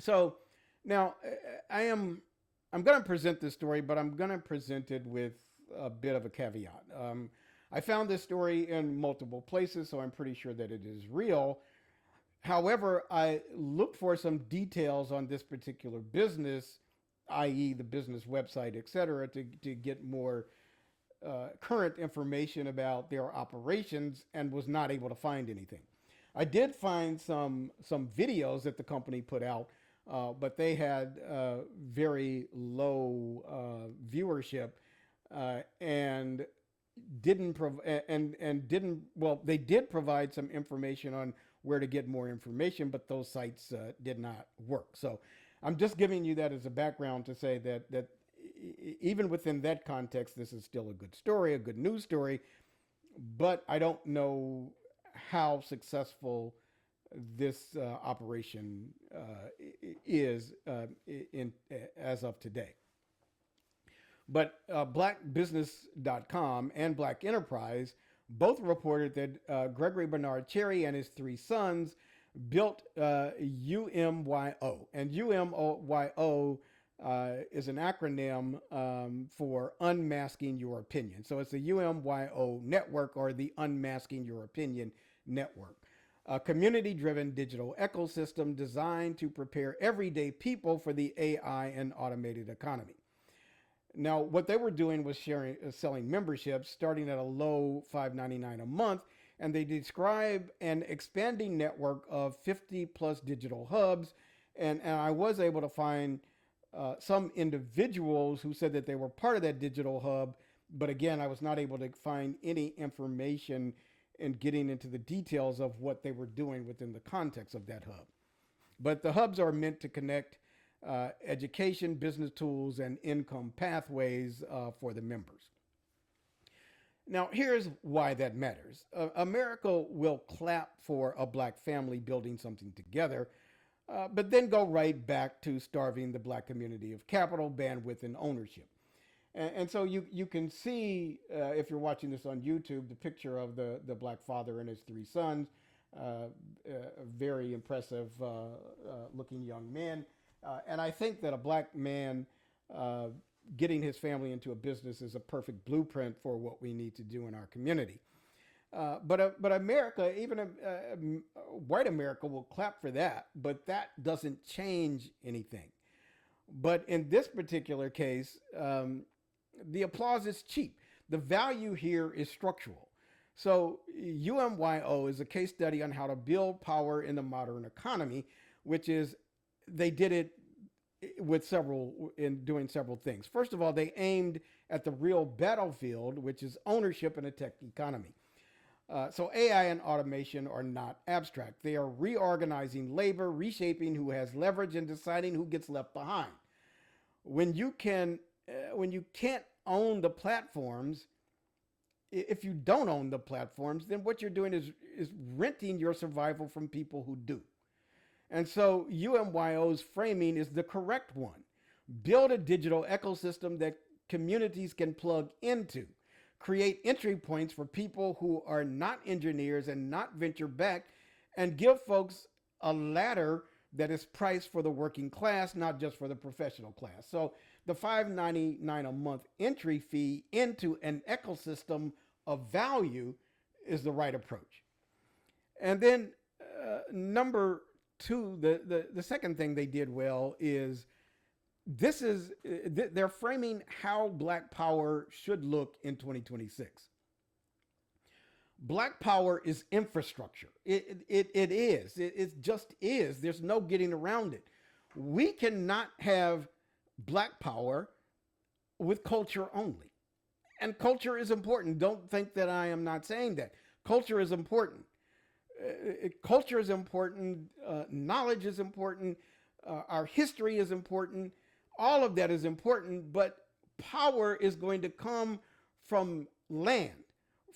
So now I'm going to present this story, but I'm going to present it with a bit of a caveat. I found this story in multiple places, so I'm pretty sure that it is real. However, I looked for some details on this particular business, i.e. the business website, et cetera, to get more current information about their operations, and was not able to find anything. I did find some videos that the company put out, but they had very low viewership and didn't they did provide some information on where to get more information, but those sites did not work. So I'm just giving you that as a background to say that even within that context, this is still a good story, a good news story, but I don't know how successful this operation is as of today. But blackbusiness.com and Black Enterprise both reported that Gregory Bernard Cherry and his three sons built UMYO. And UMYO is an acronym for Unmasking Your Opinion. So it's the UMYO network, or the Unmasking Your Opinion network. A community-driven digital ecosystem designed to prepare everyday people for the AI and automated economy. Now, what they were doing was selling memberships starting at a low $5.99 a month, and they describe an expanding network of 50 plus digital hubs. And I was able to find some individuals who said that they were part of that digital hub, but again, I was not able to find any information in getting into the details of what they were doing within the context of that hub. But the hubs are meant to connect education, business tools, and income pathways for the members. Now, here's why that matters. America will clap for a Black family building something together, but then go right back to starving the Black community of capital, bandwidth, and ownership. And so you can see, if you're watching this on YouTube, the picture of the Black father and his three sons, very impressive looking young men. And I think that a Black man getting his family into a business is a perfect blueprint for what we need to do in our community. But America, even white America, will clap for that, but that doesn't change anything. But in this particular case, the applause is cheap. The value here is structural. So UMYO is a case study on how to build power in the modern economy, which is, they did it in doing several things. First of all, they aimed at the real battlefield, which is ownership in a tech economy. So AI and automation are not abstract. They are reorganizing labor, reshaping who has leverage, and deciding who gets left behind. When you can't own the platforms, if you don't own the platforms, then what you're doing is renting your survival from people who do. And so UMYO's framing is the correct one. Build a digital ecosystem that communities can plug into. Create entry points for people who are not engineers and not venture-backed, and give folks a ladder that is priced for the working class, not just for the professional class. So the $5.99 a month entry fee into an ecosystem of value is the right approach. And then number two, the second thing they did well is they're framing how Black power should look in 2026. Black power is infrastructure. It is. It just is. There's no getting around it. We cannot have black power with culture only. And culture is important. Don't think that I am not saying that. Culture is important. Culture is important. Knowledge is important. Our history is important. All of that is important. But power is going to come from land,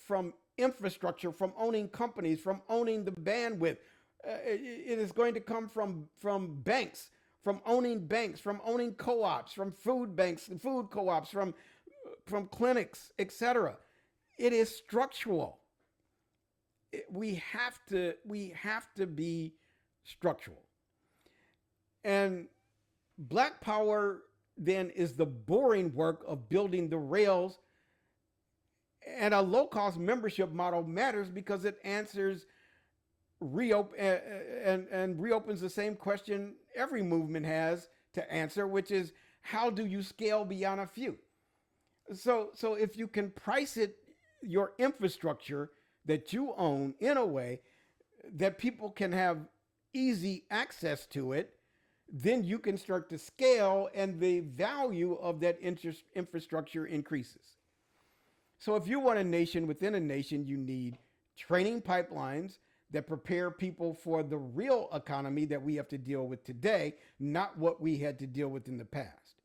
from infrastructure, from owning companies, from owning the bandwidth. It is going to come from banks, from owning co-ops, from food banks, food co-ops, from clinics, etc. It is structural. We have to be structural. And black power then is the boring work of building the rails. And a low-cost membership model matters because it answers and reopens the same question every movement has to answer, which is, how do you scale beyond a few? So if you can price your infrastructure that you own in a way that people can have easy access to it, then you can start to scale and the value of that infrastructure increases. So if you want a nation within a nation, you need training pipelines that prepare people for the real economy that we have to deal with today, not what we had to deal with in the past.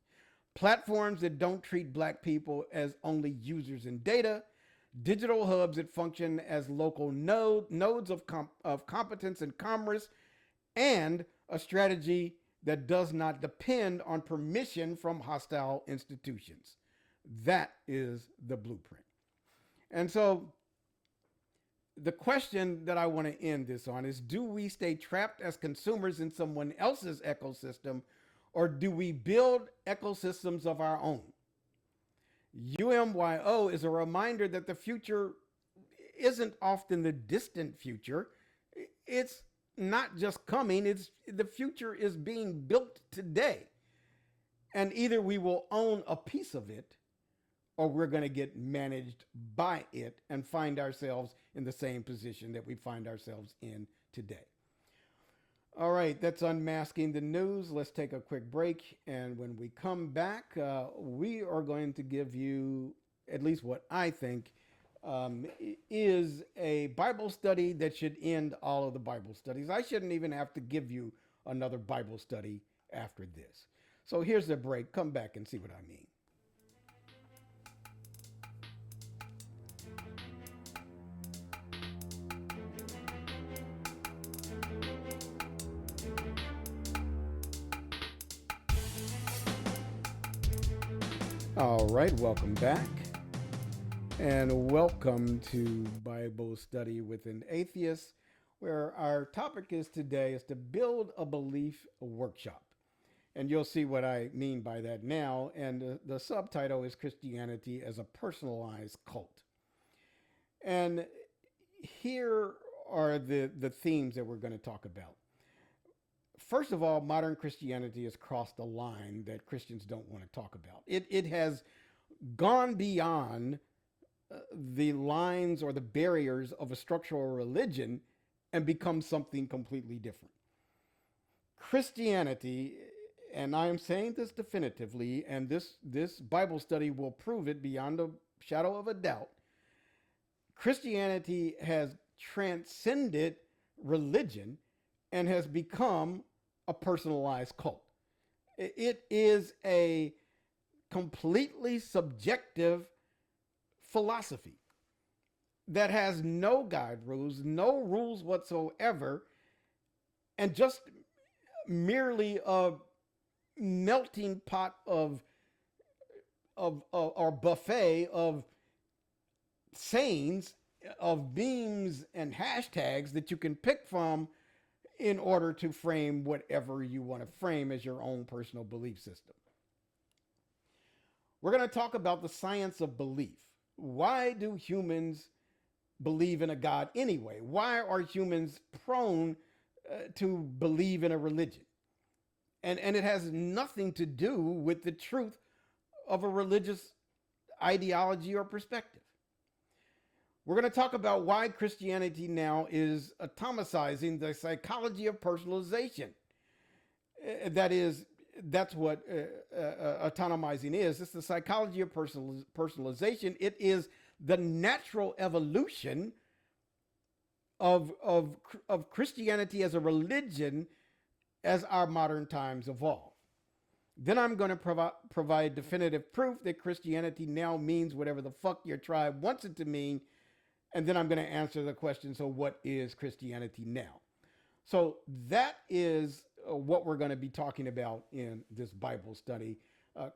Platforms that don't treat black people as only users and data, digital hubs that function as local nodes of competence and commerce, and a strategy that does not depend on permission from hostile institutions. That is the blueprint. And so the question that I want to end this on is, do we stay trapped as consumers in someone else's ecosystem, or do we build ecosystems of our own? UMYO is a reminder that the future isn't often the distant future. It's not just coming, the future is being built today. And either we will own a piece of it, or we're going to get managed by it and find ourselves in the same position that we find ourselves in today. All right, that's unmasking the news. Let's take a quick break. And when we come back, we are going to give you at least what I think is a Bible study that should end all of the Bible studies. I shouldn't even have to give you another Bible study after this. So here's the break. Come back and see what I mean. All right, welcome back. And welcome to Bible Study with an Atheist, where our topic is today is to build a belief workshop. And you'll see what I mean by that now. And the subtitle is Christianity as a Personalized Cult. And here are the themes that we're going to talk about. First of all, modern Christianity has crossed a line that Christians don't want to talk about. It has gone beyond the lines or the barriers of a structural religion and become something completely different. Christianity, and I am saying this definitively, and this Bible study will prove it beyond a shadow of a doubt, Christianity has transcended religion and has become a personalized cult. It is a completely subjective philosophy that has no guide rules, no rules whatsoever, and just merely a melting pot of or buffet of sayings, of memes and hashtags that you can pick from in order to frame whatever you want to frame as your own personal belief system. We're going to talk about the science of belief. Why do humans believe in a God anyway? Why are humans prone to believe in a religion? And it has nothing to do with the truth of a religious ideology or perspective. We're going to talk about why Christianity now is atomicizing the psychology of personalization. That's what autonomizing is. It's the psychology of personalization. It is the natural evolution of Christianity as a religion as our modern times evolve. Then I'm going to provide definitive proof that Christianity now means whatever the fuck your tribe wants it to mean. And then I'm going to answer the question, so what is Christianity now? So that is what we're going to be talking about in this Bible study.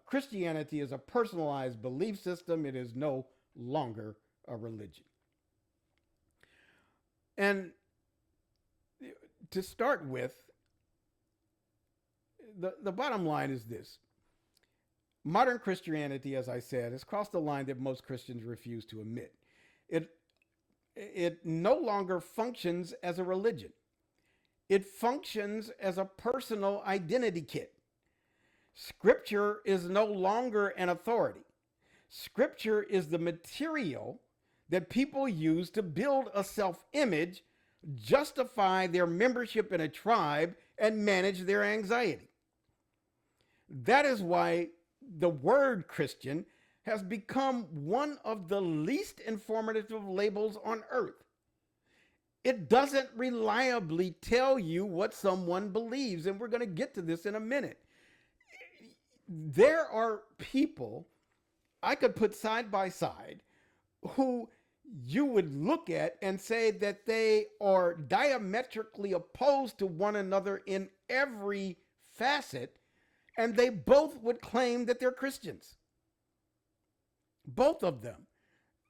Christianity is a personalized belief system. It is no longer a religion. And to start with, the bottom line is this. Modern Christianity, as I said, has crossed the line that most Christians refuse to admit. It no longer functions as a religion. It functions as a personal identity kit. Scripture is no longer an authority. Scripture is the material that people use to build a self-image, justify their membership in a tribe, and manage their anxiety. That is why the word Christian has become one of the least informative labels on earth. It doesn't reliably tell you what someone believes, and we're going to get to this in a minute. There are people I could put side by side who you would look at and say that they are diametrically opposed to one another in every facet, and they both would claim that they're Christians. Both of them.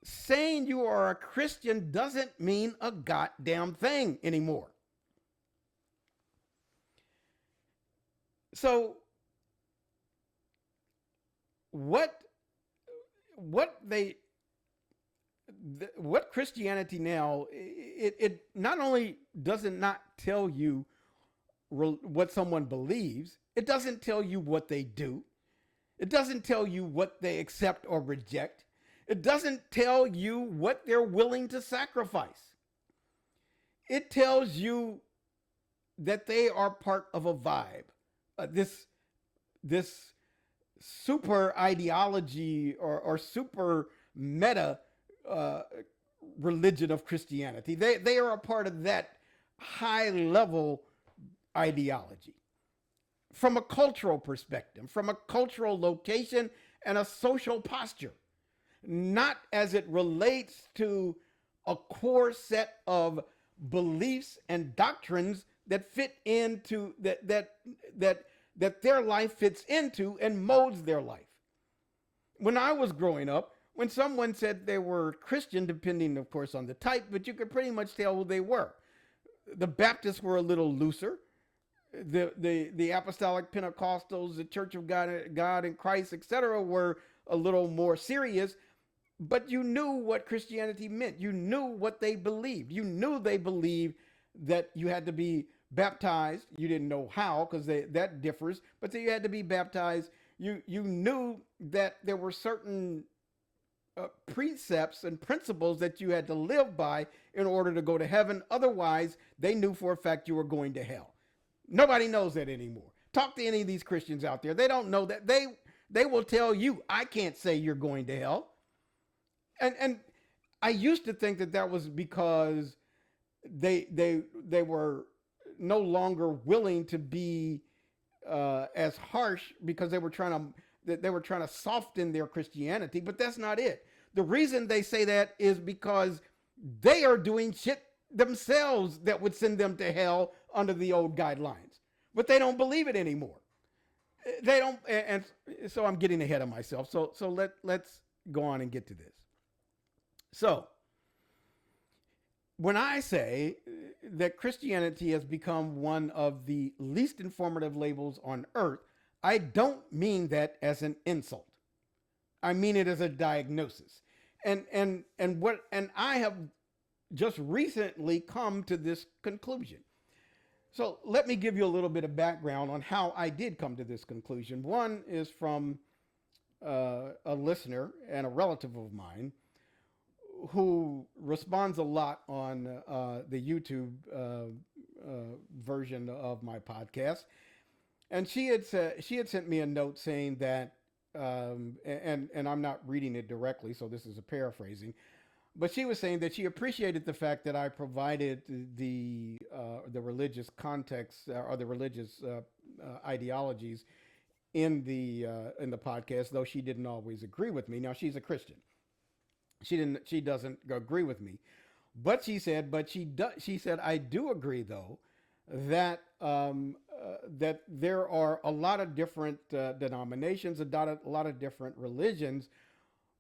Saying you are a Christian doesn't mean a goddamn thing anymore. So what Christianity now, it not only doesn't not tell you what someone believes, it doesn't tell you what they do. It doesn't tell you what they accept or reject. It doesn't tell you what they're willing to sacrifice. It tells you that they are part of a vibe. This super ideology or super meta religion of Christianity. They are a part of that high level ideology. From a cultural perspective, from a cultural location and a social posture, not as it relates to a core set of beliefs and doctrines that fit into that their life fits into and molds their life. When I was growing up, when someone said they were Christian, depending of course on the type, but you could pretty much tell who they were. The Baptists were a little looser. The Apostolic Pentecostals, the Church of God in Christ, etc., were a little more serious, but you knew what Christianity meant. You knew what they believed. You knew they believed that you had to be baptized. You didn't know how, because that differs, but so you had to be baptized. You knew that there were certain precepts and principles that you had to live by in order to go to heaven. Otherwise, they knew for a fact you were going to hell. Nobody knows that anymore. Talk to any of these Christians out there. They don't know that. They will tell you, I can't say you're going to hell. And I used to think that was because they were no longer willing to be as harsh, because they were trying to soften their Christianity, but that's not it. The reason they say that is because they are doing shit themselves that would send them to hell under the old guidelines, but they don't believe it anymore. They don't, and so I'm getting ahead of myself. So let's go on and get to this. So when I say that Christianity has become one of the least informative labels on earth, I don't mean that as an insult. I mean it as a diagnosis. And I have just recently come to this conclusion. So let me give you a little bit of background on how I did come to this conclusion. One is from a listener and a relative of mine who responds a lot on the YouTube version of my podcast, and she had sent me a note saying that, and I'm not reading it directly, so this is a paraphrasing, but she was saying that she appreciated the fact that I provided the religious context or the religious ideologies in the podcast, though she didn't always agree with me. Now, she's a Christian. She doesn't agree with me, but she said I do agree though that that there are a lot of different denominations, a lot of different religions,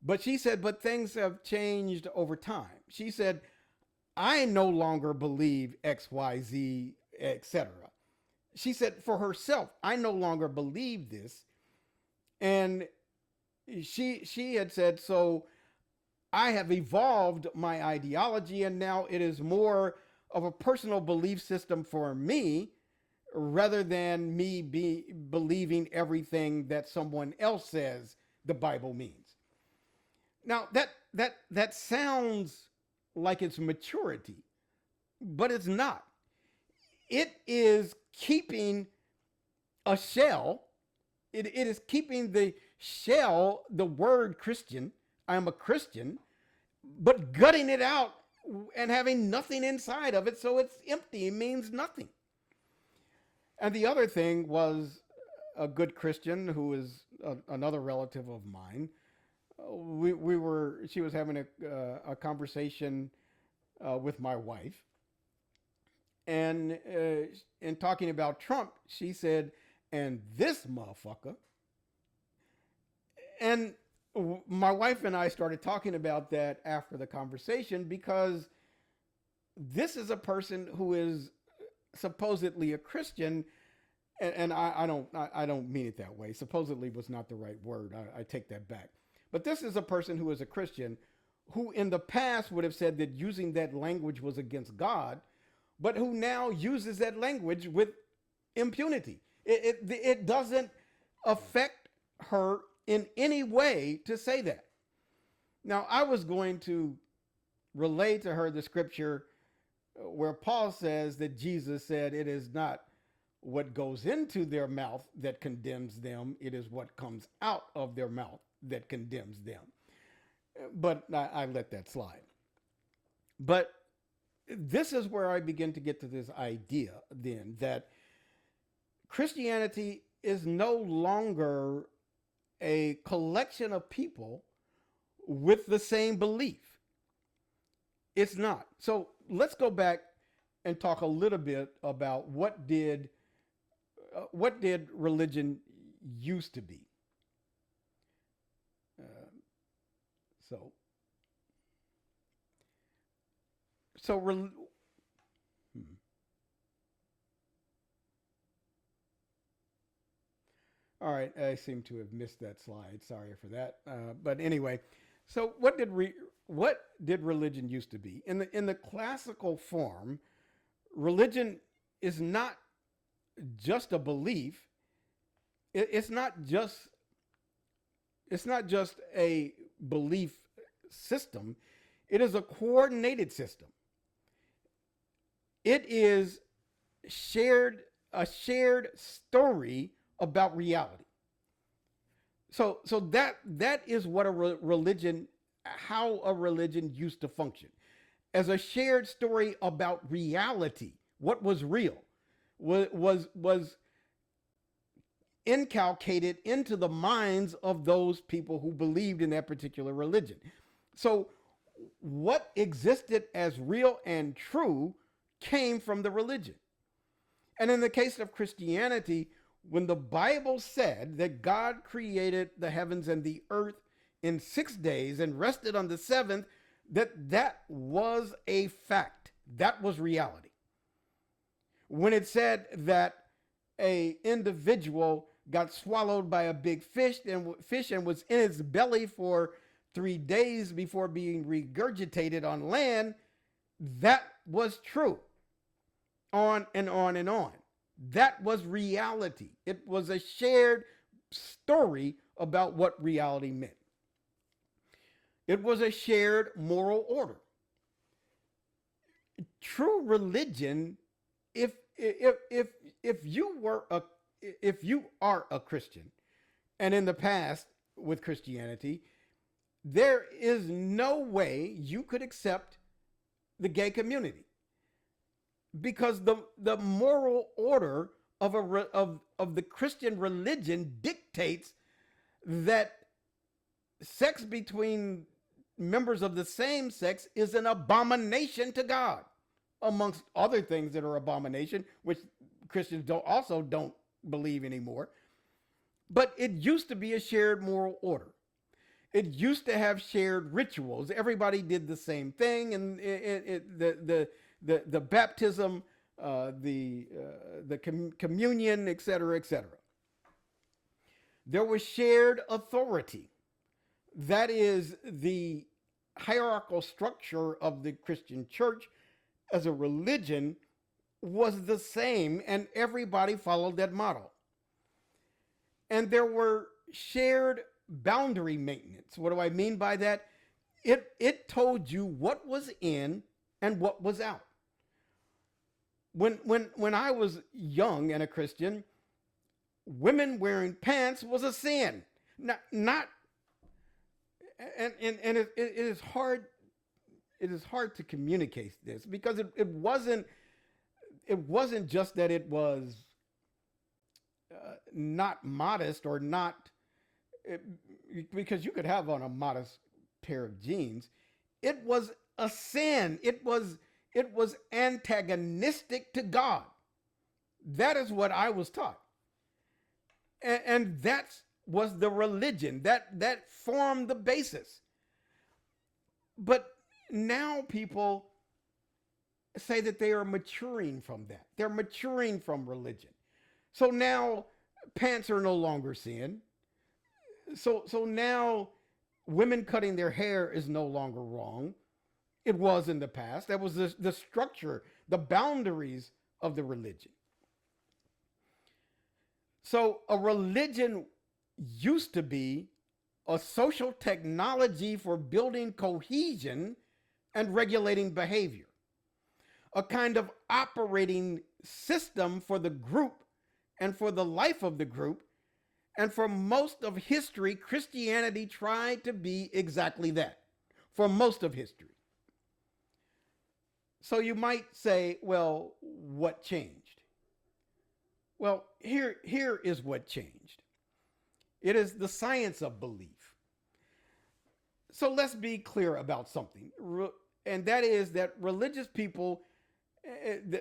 but she said, but things have changed over time. She said, I no longer believe X, Y, Z, etc. She said for herself, I no longer believe this, and she had said, so I have evolved my ideology, and now it is more of a personal belief system for me rather than me believing everything that someone else says the Bible means. Now, that sounds like it's maturity, but it's not. It is keeping a shell. It is keeping the shell, the word Christian, I am a Christian, but gutting it out and having nothing inside of it, so it's empty. It means nothing. And the other thing was a good Christian who is another relative of mine. She was having a conversation with my wife, and in talking about Trump, she said, "And this motherfucker," and my wife and I started talking about that after the conversation, because this is a person who is supposedly a Christian, and I don't mean it that way. Supposedly was not the right word. I take that back. But this is a person who is a Christian who in the past would have said that using that language was against God, but who now uses that language with impunity. It doesn't affect her in any way to say that. Now, I was going to relay to her the scripture where Paul says that Jesus said, it is not what goes into their mouth that condemns them, it is what comes out of their mouth that condemns them. But I let that slide. But this is where I begin to get to this idea then that Christianity is no longer a collection of people with the same belief. It's not. So let's go back and talk a little bit about what did religion used to be. All right, I seem to have missed that slide. Sorry for that. But anyway, so what did religion used to be? In the classical form, religion is not just a belief. It's not just a belief system. It is a coordinated system. It is a shared story about reality. So that is what how a religion used to function, as a shared story about reality. What was real was inculcated into the minds of those people who believed in that particular religion. So what existed as real and true came from the religion. And in the case of Christianity, when the Bible said that God created the heavens and the earth in 6 days and rested on the seventh, that was a fact. That was reality. When it said that a individual got swallowed by a big fish and was in its belly for 3 days before being regurgitated on land, that was true. On and on and on. That was reality. It was a shared story about what reality meant. It was a shared moral order. True religion, if you are a Christian, and in the past with Christianity, there is no way you could accept the gay community, because the moral order of the Christian religion dictates that sex between members of the same sex is an abomination to God, amongst other things that are abomination, which Christians don't believe anymore. But it used to be a shared moral order. It used to have shared rituals. Everybody did the same thing, and the baptism, the communion, et cetera, et cetera. There was shared authority. That is the hierarchical structure of the Christian church as a religion was the same, and everybody followed that model. And there were shared boundary maintenance. What do I mean by that? It told you what was in and what was out. When I was young and a Christian, women wearing pants was a sin. Not and it is hard. It is hard to communicate this, because it wasn't just that it was not modest or not, because you could have on a modest pair of jeans. It was a sin. It was antagonistic to God. That is what I was taught, and that was the religion that formed the basis. But now people say that they are maturing from that. They're maturing from religion. So now pants are no longer sin. So now women cutting their hair is no longer wrong. It was in the past. That was the structure, the boundaries of the religion. So a religion used to be a social technology for building cohesion and regulating behavior, a kind of operating system for the group and for the life of the group. And for most of history, Christianity tried to be exactly that, for most of history. So you might say, well, what changed? Well, here is what changed. It is the science of belief. So let's be clear about something, and that is that religious people,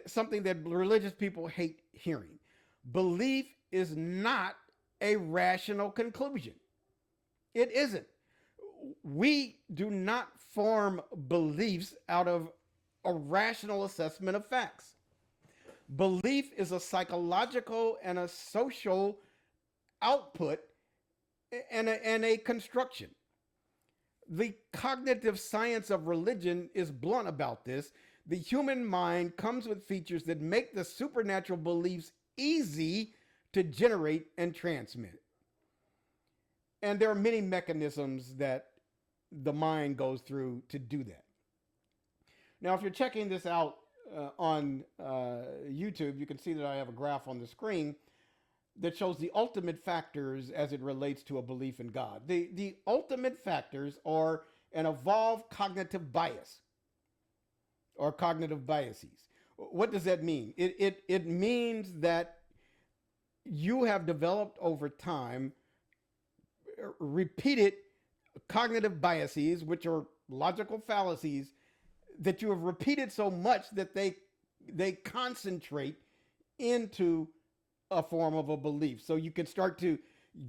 something that religious people hate hearing. Belief is not a rational conclusion. It isn't. We do not form beliefs out of a rational assessment of facts. Belief is a psychological and a social output and a construction. The cognitive science of religion is blunt about this. The human mind comes with features that make the supernatural beliefs easy to generate and transmit. And there are many mechanisms that the mind goes through to do that. Now, if you're checking this out on YouTube, you can see that I have a graph on the screen that shows the ultimate factors as it relates to a belief in God. The ultimate factors are an evolved cognitive bias or cognitive biases. What does that mean? It means that you have developed over time repeated cognitive biases, which are logical fallacies, that you have repeated so much that they concentrate into a form of a belief. So you can start to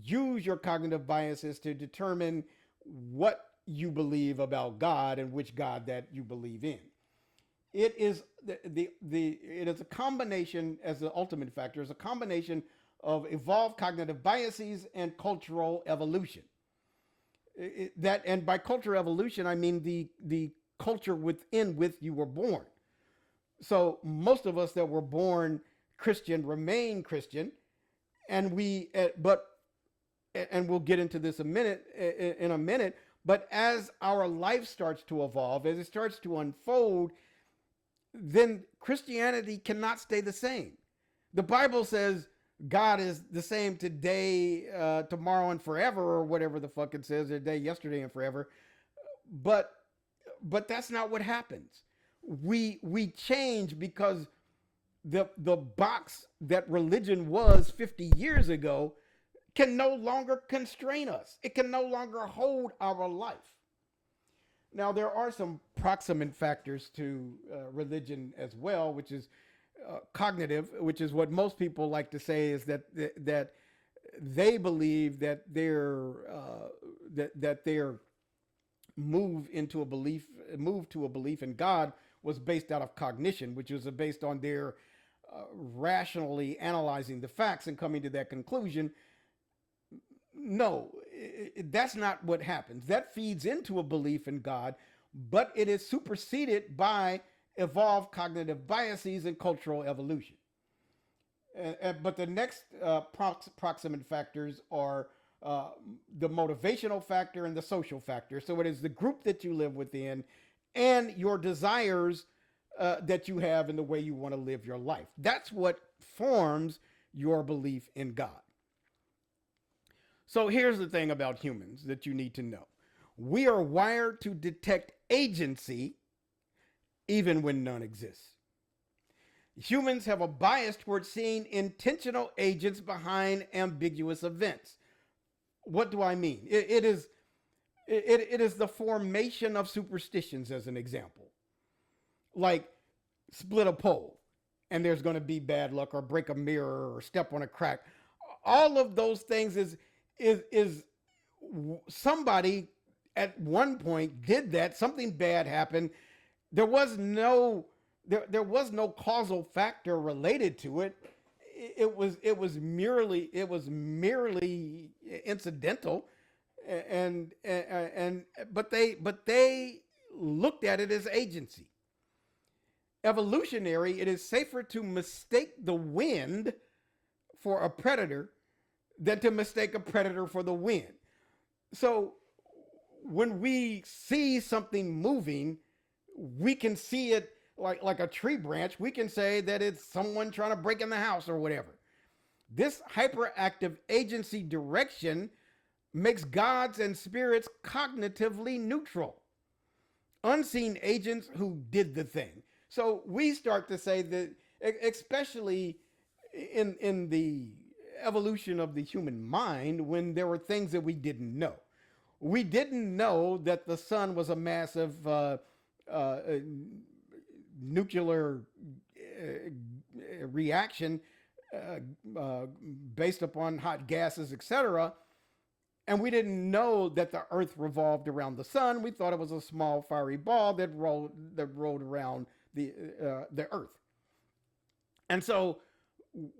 use your cognitive biases to determine what you believe about God and which God that you believe in. It is it is a combination, as the ultimate factor, is a combination of evolved cognitive biases and cultural evolution. And by cultural evolution, I mean the culture with you were born. So most of us that were born Christian remain Christian, and we'll get into this in a minute. But as our life starts to evolve, as it starts to unfold, then Christianity cannot stay the same. The Bible says God is the same today, tomorrow, and forever, or whatever the fuck it says, today, yesterday, and forever. But that's not what happens. We change because the box that religion was 50 years ago can no longer constrain us. It can no longer hold our life. Now, there are some proximate factors to religion as well, which is cognitive, which is what most people like to say, is that they believe that their move to a belief in God was based out of cognition, which was based on their rationally analyzing the facts and coming to that conclusion. No, that's not what happens. That feeds into a belief in God, but it is superseded by evolved cognitive biases and cultural evolution. But the next proximate factors are the motivational factor and the social factor. So it is the group that you live within and your desires that you have in the way you want to live your life. That's what forms your belief in God. So here's the thing about humans that you need to know. We are wired to detect agency even when none exists. Humans have a bias towards seeing intentional agents behind ambiguous events. What do I mean? It is the formation of superstitions, as an example. Like split a pole and there's going to be bad luck, or break a mirror, or step on a crack. All of those things is somebody at one point did that, something bad happened. There was no causal factor related to it. It was merely incidental, but they looked at it as agency. Evolutionary, it is safer to mistake the wind for a predator than to mistake a predator for the wind. So when we see something moving, we can see it like a tree branch. We can say that it's someone trying to break in the house or whatever. This hyperactive agency direction makes gods and spirits cognitively neutral, unseen agents who did the thing. So we start to say that, especially in the evolution of the human mind, when there were things that we didn't know. We didn't know that the sun was a massive nuclear reaction based upon hot gases, etc. And we didn't know that the earth revolved around the sun. We thought it was a small fiery ball that rolled around the earth. And so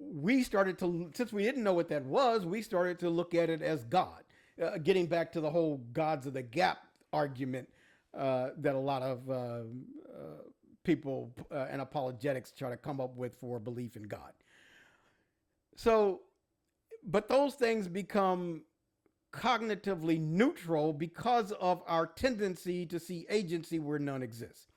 we started to, since we didn't know what that was, we started to look at it as God. Getting back to the whole gods of the gap argument that a lot of people and apologetics try to come up with for belief in God. So, but those things become cognitively neutral because of our tendency to see agency where none exists.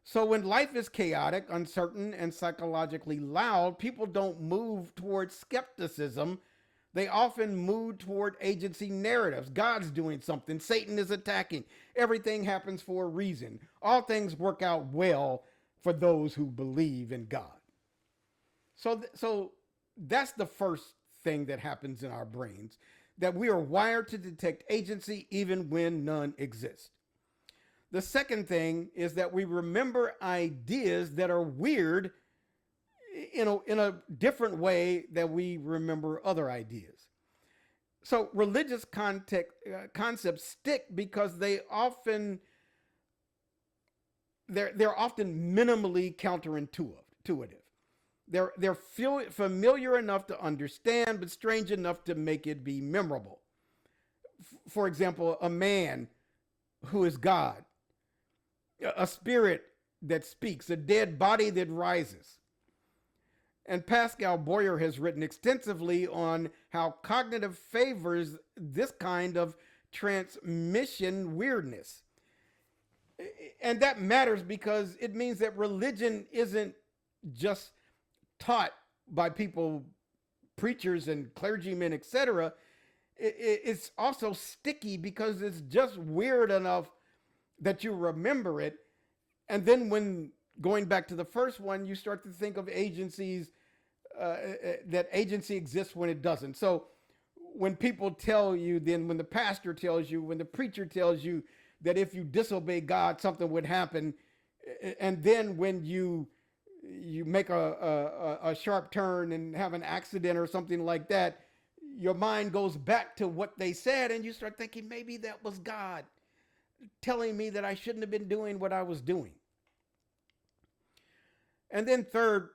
So when life is chaotic, uncertain, and psychologically loud, people don't move towards skepticism. They often move toward agency narratives. God's doing something. Satan is attacking. Everything happens for a reason. All things work out well for those who believe in God. So that's the first thing that happens in our brains, that we are wired to detect agency even when none exists. The second thing is that we remember ideas that are weird in a different way that we remember other ideas. So religious concepts stick because they're often minimally counterintuitive. They're familiar enough to understand, but strange enough to make it be memorable. For example, a man who is God, a spirit that speaks, a dead body that rises. And Pascal Boyer has written extensively on how cognitive favors this kind of transmission weirdness. And that matters because it means that religion isn't just taught by people, preachers and clergymen, etc. It's also sticky because it's just weird enough that you remember it. And then when going back to the first one, you start to think of agencies, that agency exists when it doesn't. So when people tell you, then when the pastor tells you, when the preacher tells you that if you disobey God, something would happen. And then when you make a sharp turn and have an accident or something like that, your mind goes back to what they said and you start thinking maybe that was God telling me that I shouldn't have been doing what I was doing. And then third,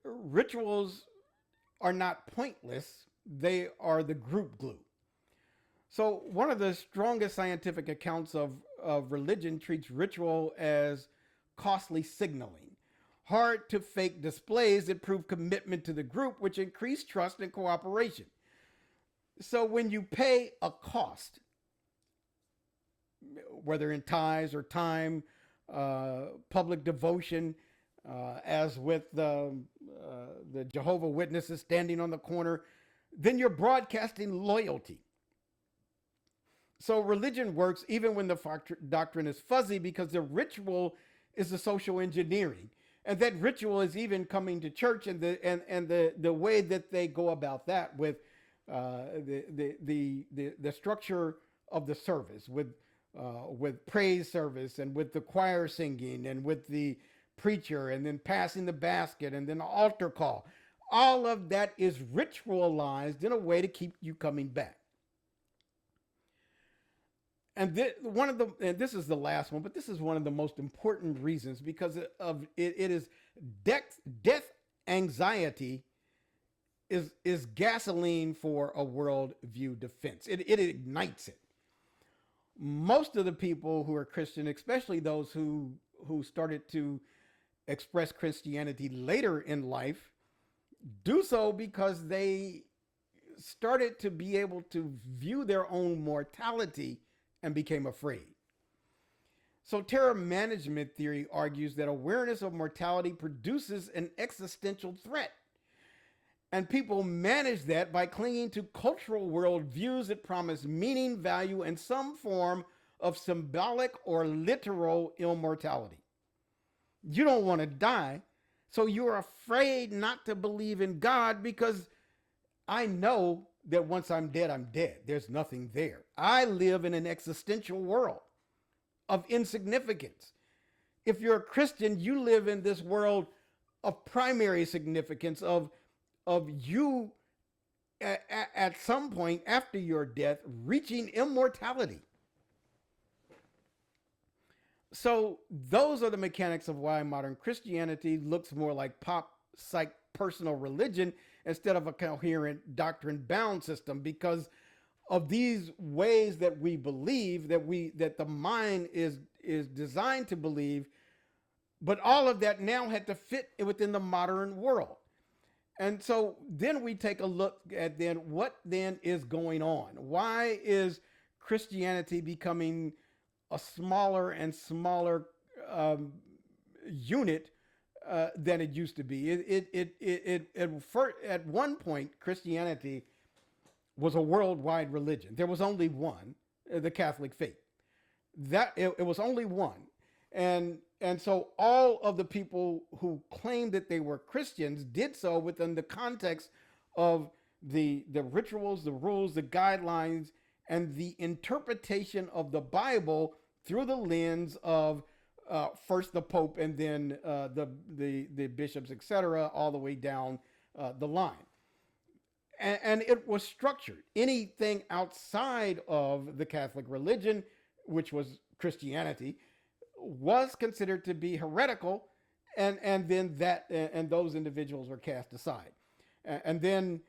rituals are not pointless. They are the group glue. So one of the strongest scientific accounts of religion treats ritual as costly signaling, hard to fake displays that prove commitment to the group, which increase trust and cooperation. So when you pay a cost, whether in tithes or time, public devotion, as with the Jehovah's Witnesses standing on the corner, then you're broadcasting loyalty. So religion works even when the doctrine is fuzzy because the ritual is the social engineering. And that ritual is even coming to church and the way that they go about that with the structure of the service, with praise service and with the choir singing and with the preacher and then passing the basket and then the altar call. All of that is ritualized in a way to keep you coming back. And this is the last one, but this is one of the most important reasons because of it is death anxiety is gasoline for a worldview defense. It ignites it. Most of the people who are Christian, especially those who started to express Christianity later in life, do so because they started to be able to view their own mortality and became afraid. So terror management theory argues that awareness of mortality produces an existential threat. And people manage that by clinging to cultural worldviews that promise meaning, value, and some form of symbolic or literal immortality. You don't want to die, so you're afraid not to believe in God because I know that once I'm dead. There's nothing there. I live in an existential world of insignificance. If you're a Christian, you live in this world of primary significance, of you at some point after your death reaching immortality. So those are the mechanics of why modern Christianity looks more like pop psych personal religion instead of a coherent doctrine-bound system, because of these ways that we believe, that the mind is designed to believe, but all of that now had to fit within the modern world. And so then we take a look at then what then is going on. Why is Christianity becoming a smaller and smaller unit than it used to be? At one point, Christianity was a worldwide religion. There was only one, the Catholic faith. It was only one. And so all of the people who claimed that they were Christians did so within the context of the rituals, the rules, the guidelines, and the interpretation of the Bible through the lens of first the Pope and then the bishops, etc., all the way down the line. And it was structured. Anything outside of the Catholic religion, which was Christianity, was considered to be heretical, and then those individuals were cast aside. And then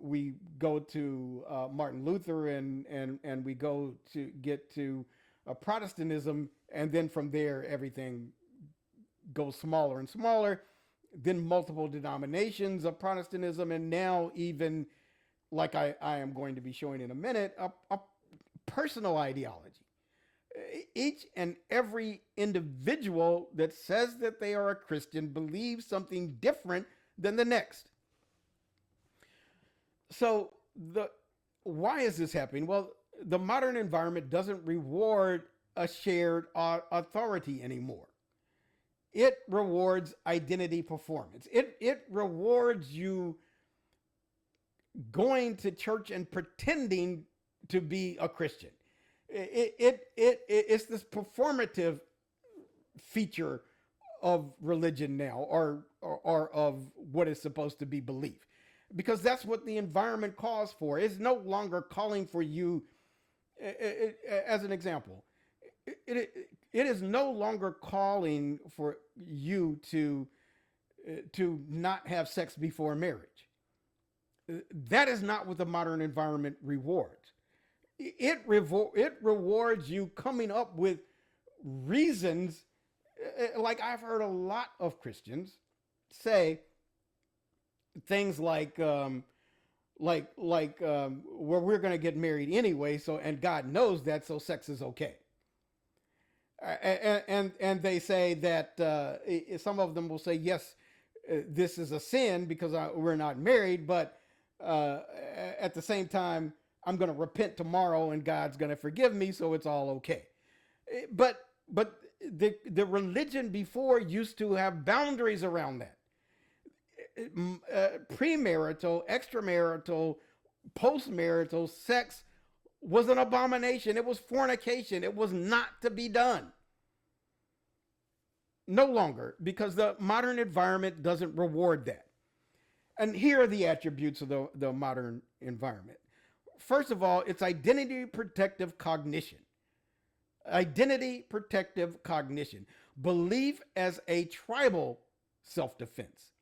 we go to Martin Luther, and we go to get to Protestantism, and then from there everything goes smaller and smaller. Then multiple denominations of Protestantism, and now even, like I am going to be showing in a minute, personal ideology. Each and every individual that says that they are a Christian believes something different than the next. So why is this happening? Well, the modern environment doesn't reward a shared authority anymore. It rewards identity performance. It rewards you going to church and pretending to be a Christian. It's this performative feature of religion now, or of what is supposed to be belief, because that's what the environment calls for. It's no longer calling for you. As an example, it is no longer calling for you to not have sex before marriage. That is not what the modern environment rewards. It rewards you coming up with reasons. Like, I've heard a lot of Christians say things like well, we're going to get married anyway, so, and God knows that, so sex is okay. And they say that some of them will say, yes, this is a sin because we're not married, but at the same time, I'm going to repent tomorrow and God's going to forgive me, so it's all okay. But the religion before used to have boundaries around that. Premarital, extramarital, postmarital sex was an abomination. It was fornication. It was not to be done. No longer, because the modern environment doesn't reward that. And here are the attributes of the modern environment. First of all, it's identity protective cognition. Identity protective cognition. Belief as a tribal self-defense.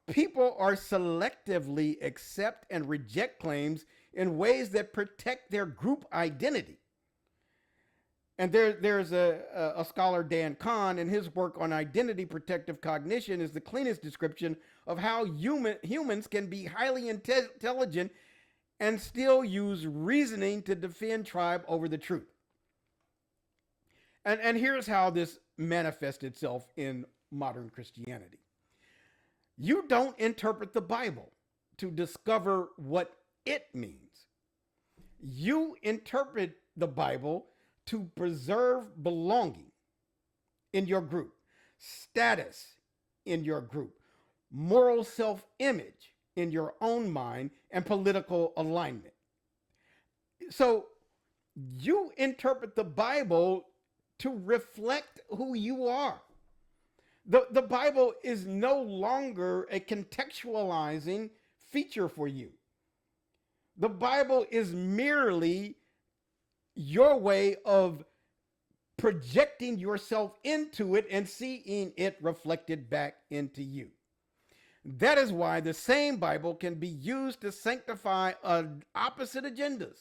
People are selectively accept and reject claims in ways that protect their group identity. And there's a scholar, Dan Kahn, and his work on identity protective cognition is the cleanest description of how humans can be highly intelligent and still use reasoning to defend tribe over the truth. And here's how this manifests itself in modern Christianity. You don't interpret the Bible to discover what it means. You interpret the Bible to preserve belonging in your group, status in your group, moral self-image in your own mind, and political alignment. So you interpret the Bible to reflect who you are. The Bible is no longer a contextualizing feature for you. The Bible is merely your way of projecting yourself into it and seeing it reflected back into you. That is why the same Bible can be used to sanctify opposite agendas.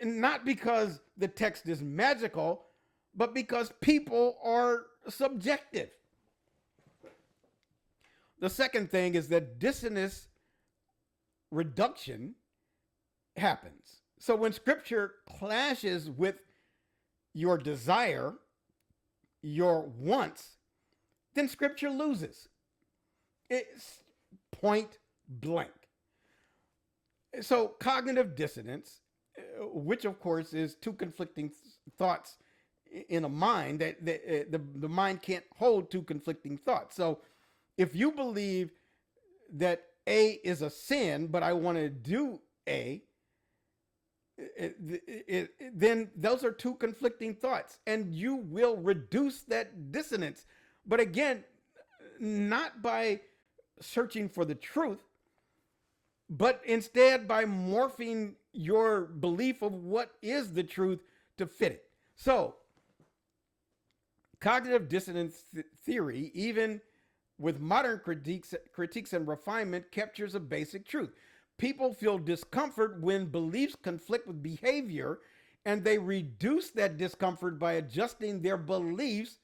Not because the text is magical, but because people are subjective. The second thing is that dissonance reduction happens. So when scripture clashes with your desire, your wants, then scripture loses. It's point blank. So cognitive dissonance, which of course is two conflicting thoughts in a mind, that the mind can't hold two conflicting thoughts. So if you believe that A is a sin, but I want to do A, then those are two conflicting thoughts, and you will reduce that dissonance. But again, not by searching for the truth, but instead by morphing your belief of what is the truth to fit it. So cognitive dissonance theory, even with modern critiques and refinement, captures a basic truth. People feel discomfort when beliefs conflict with behavior, and they reduce that discomfort by adjusting their beliefs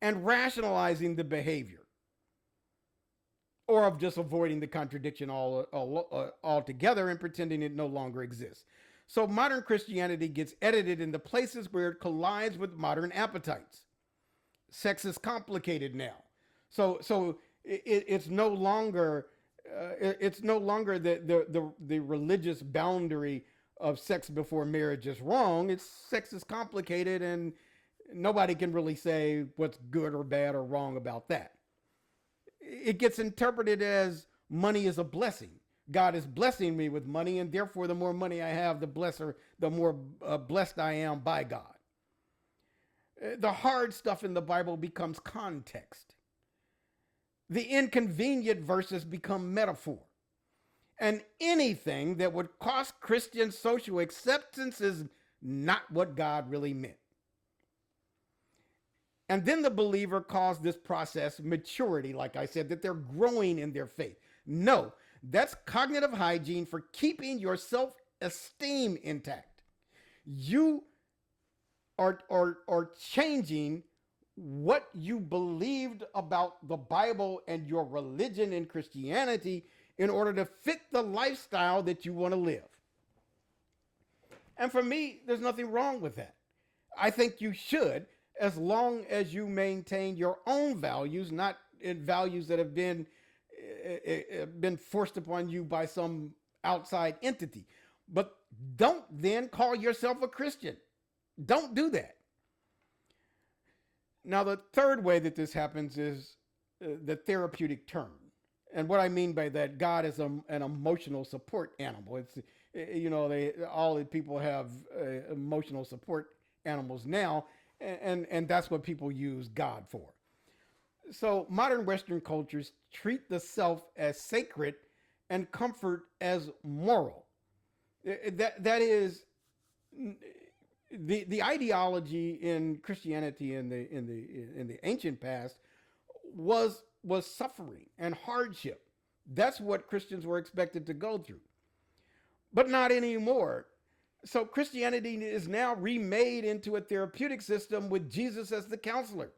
and rationalizing the behavior, or of just avoiding the contradiction altogether and pretending it no longer exists. So modern Christianity gets edited into places where it collides with modern appetites. Sex is complicated now. So it's no longer the religious boundary of sex before marriage is wrong. It's sex is complicated, and nobody can really say what's good or bad or wrong about that. It gets interpreted as money is a blessing. God is blessing me with money, and therefore the more money I have, the more blessed I am by God. The hard stuff in the Bible becomes context. The inconvenient verses become metaphor. And anything that would cost Christian social acceptance is not what God really meant. And then the believer calls this process maturity, like I said, that they're growing in their faith. No, that's cognitive hygiene for keeping your self-esteem intact. You are changing what you believed about the Bible and your religion and Christianity in order to fit the lifestyle that you want to live. And for me, there's nothing wrong with that. I think you should, as long as you maintain your own values, not values that have been forced upon you by some outside entity. But don't then call yourself a Christian. Don't do that. Now, the third way that this happens is the therapeutic turn. And what I mean by that, God is an emotional support animal. It's, all the people have emotional support animals now, and that's what people use God for. So modern Western cultures treat the self as sacred and comfort as moral. That is the ideology in Christianity in the ancient past was suffering and hardship. That's what Christians were expected to go through, but not anymore. So Christianity is now remade into a therapeutic system with Jesus as the counselor.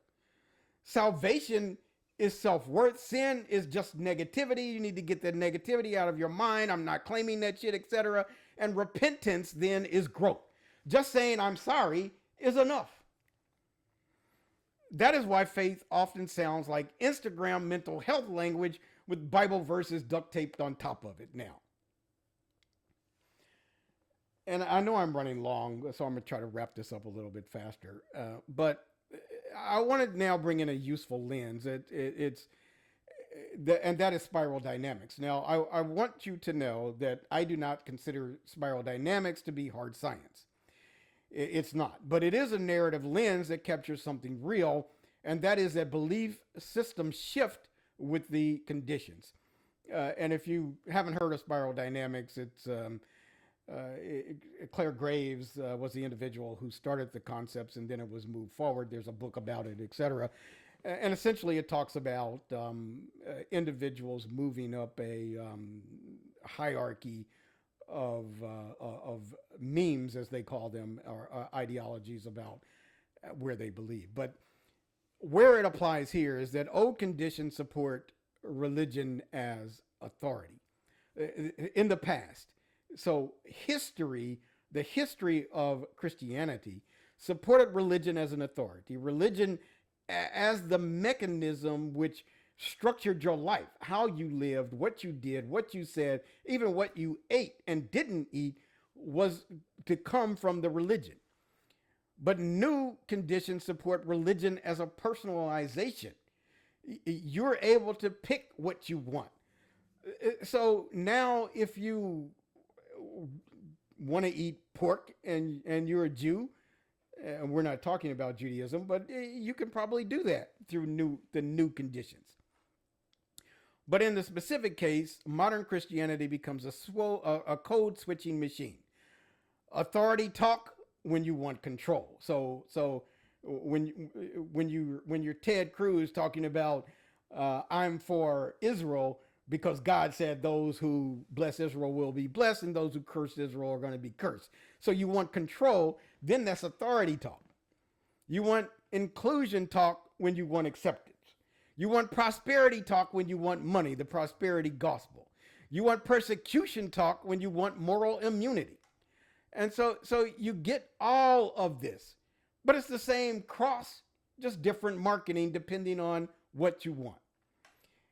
Salvation is self-worth. Sin is just negativity. You need to get that negativity out of your mind. I'm not claiming that shit, etc. And repentance then is growth. Just saying I'm sorry is enough. That is why faith often sounds like Instagram mental health language with Bible verses duct taped on top of it now. And I know I'm running long, so I'm going to try to wrap this up a little bit faster. But I want to now bring in a useful lens. And that is spiral dynamics. Now, I want you to know that I do not consider spiral dynamics to be hard science. It's not. But it is a narrative lens that captures something real, and that is that belief systems shift with the conditions. And if you haven't heard of spiral dynamics, it's Claire Graves was the individual who started the concepts, and then it was moved forward. There's a book about it, etc. And essentially it talks about individuals moving up a hierarchy of memes, as they call them, or ideologies about where they believe. But where it applies here is that old conditions support religion as authority in the past. So the history of Christianity supported religion as an authority, religion as the mechanism which structured your life, how you lived, what you did, what you said, even what you ate and didn't eat was to come from the religion. But new conditions support religion as a personalization. You're able to pick what you want. So now if you want to eat pork and you're a Jew, and we're not talking about Judaism, but you can probably do that through the new conditions. But in the specific case, modern Christianity becomes a code switching machine. Authority talk when you want control. So when you're Ted Cruz talking about I'm for Israel because God said those who bless Israel will be blessed and those who curse Israel are going to be cursed. So you want control, then that's authority talk. You want inclusion talk when you want acceptance. You want prosperity talk when you want money, the prosperity gospel. You want persecution talk when you want moral immunity. And so you get all of this, but it's the same cross, just different marketing depending on what you want.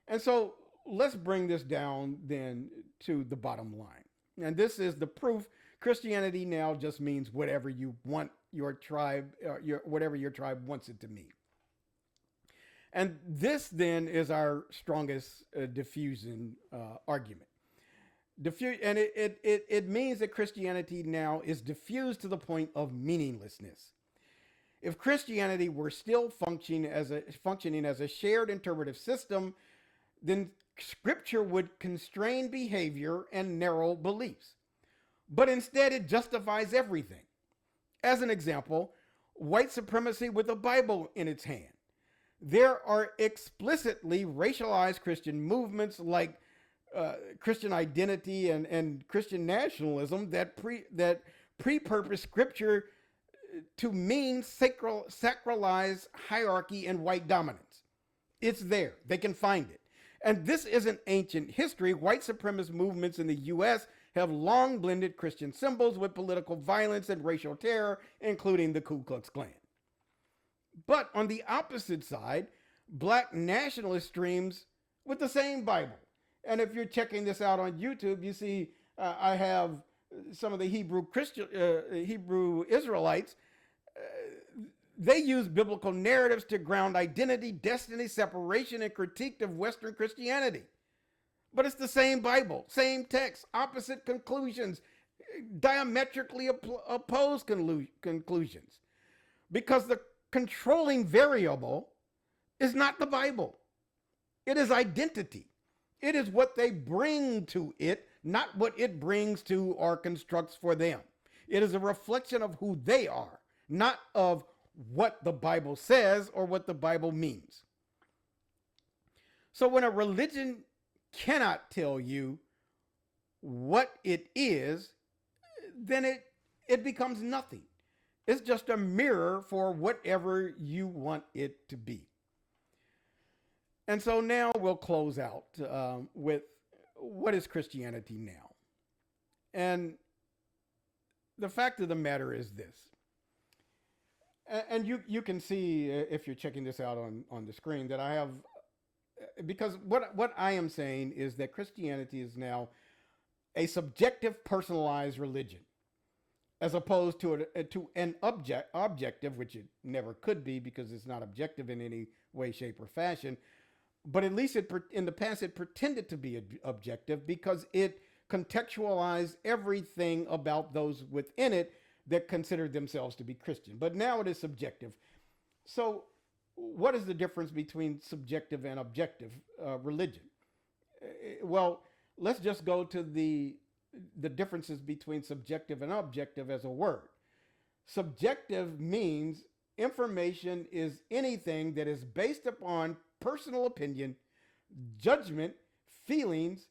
And so let's bring this down then to the bottom line. And this is the proof. Christianity now just means whatever you want your tribe, whatever your tribe wants it to mean. And this then is our strongest diffusion argument. And it means that Christianity now is diffused to the point of meaninglessness. If Christianity were still functioning as a shared interpretive system, then Scripture would constrain behavior and narrow beliefs. But instead, it justifies everything. As an example, white supremacy with the Bible in its hand. There are explicitly racialized Christian movements like Christian identity and Christian nationalism that pre-purpose Scripture to mean sacralize hierarchy and white dominance. It's there. They can find it. And this isn't ancient history. White supremacist movements in the U.S. have long blended Christian symbols with political violence and racial terror, including the Ku Klux Klan. But on the opposite side, black nationalist streams with the same Bible. And if you're checking this out on YouTube, you see I have some of the Hebrew Israelites. They use biblical narratives to ground identity, destiny, separation, and critique of Western Christianity. But it's the same Bible, same text, opposite conclusions, diametrically opposed conclusions. Because the controlling variable is not the Bible. It is identity. It is what they bring to it, not what it brings to or constructs for them. It is a reflection of who they are, not of what the Bible says or what the Bible means. So when a religion cannot tell you what it is, then it becomes nothing. It's just a mirror for whatever you want it to be. And so now we'll close out with what is Christianity now? And the fact of the matter is this. And you can see, if you're checking this out on the screen, that I have, because what I am saying is that Christianity is now a subjective, personalized religion, as opposed to an objective, which it never could be because it's not objective in any way, shape, or fashion. But at least in the past, it pretended to be objective because it contextualized everything about those within it that considered themselves to be Christian. But now it is subjective. So what is the difference between subjective and objective religion? Well, let's just go to the differences between subjective and objective as a word. Subjective means information is anything that is based upon personal opinion, judgment, feelings,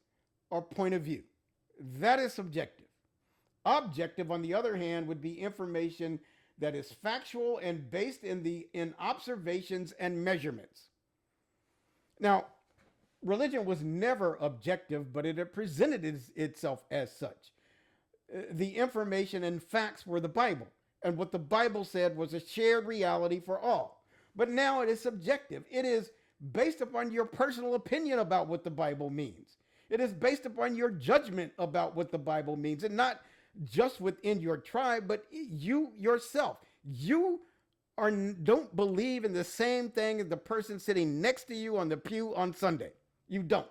or point of view. That is subjective. Objective, on the other hand, would be information that is factual and based in observations and measurements. Now, religion was never objective, but it had presented itself as such. The information and facts were the Bible, and what the Bible said was a shared reality for all. But now it is subjective. It is based upon your personal opinion about what the Bible means. It is based upon your judgment about what the Bible means, and not just within your tribe, but you yourself. You don't believe in the same thing as the person sitting next to you on the pew on Sunday. You don't.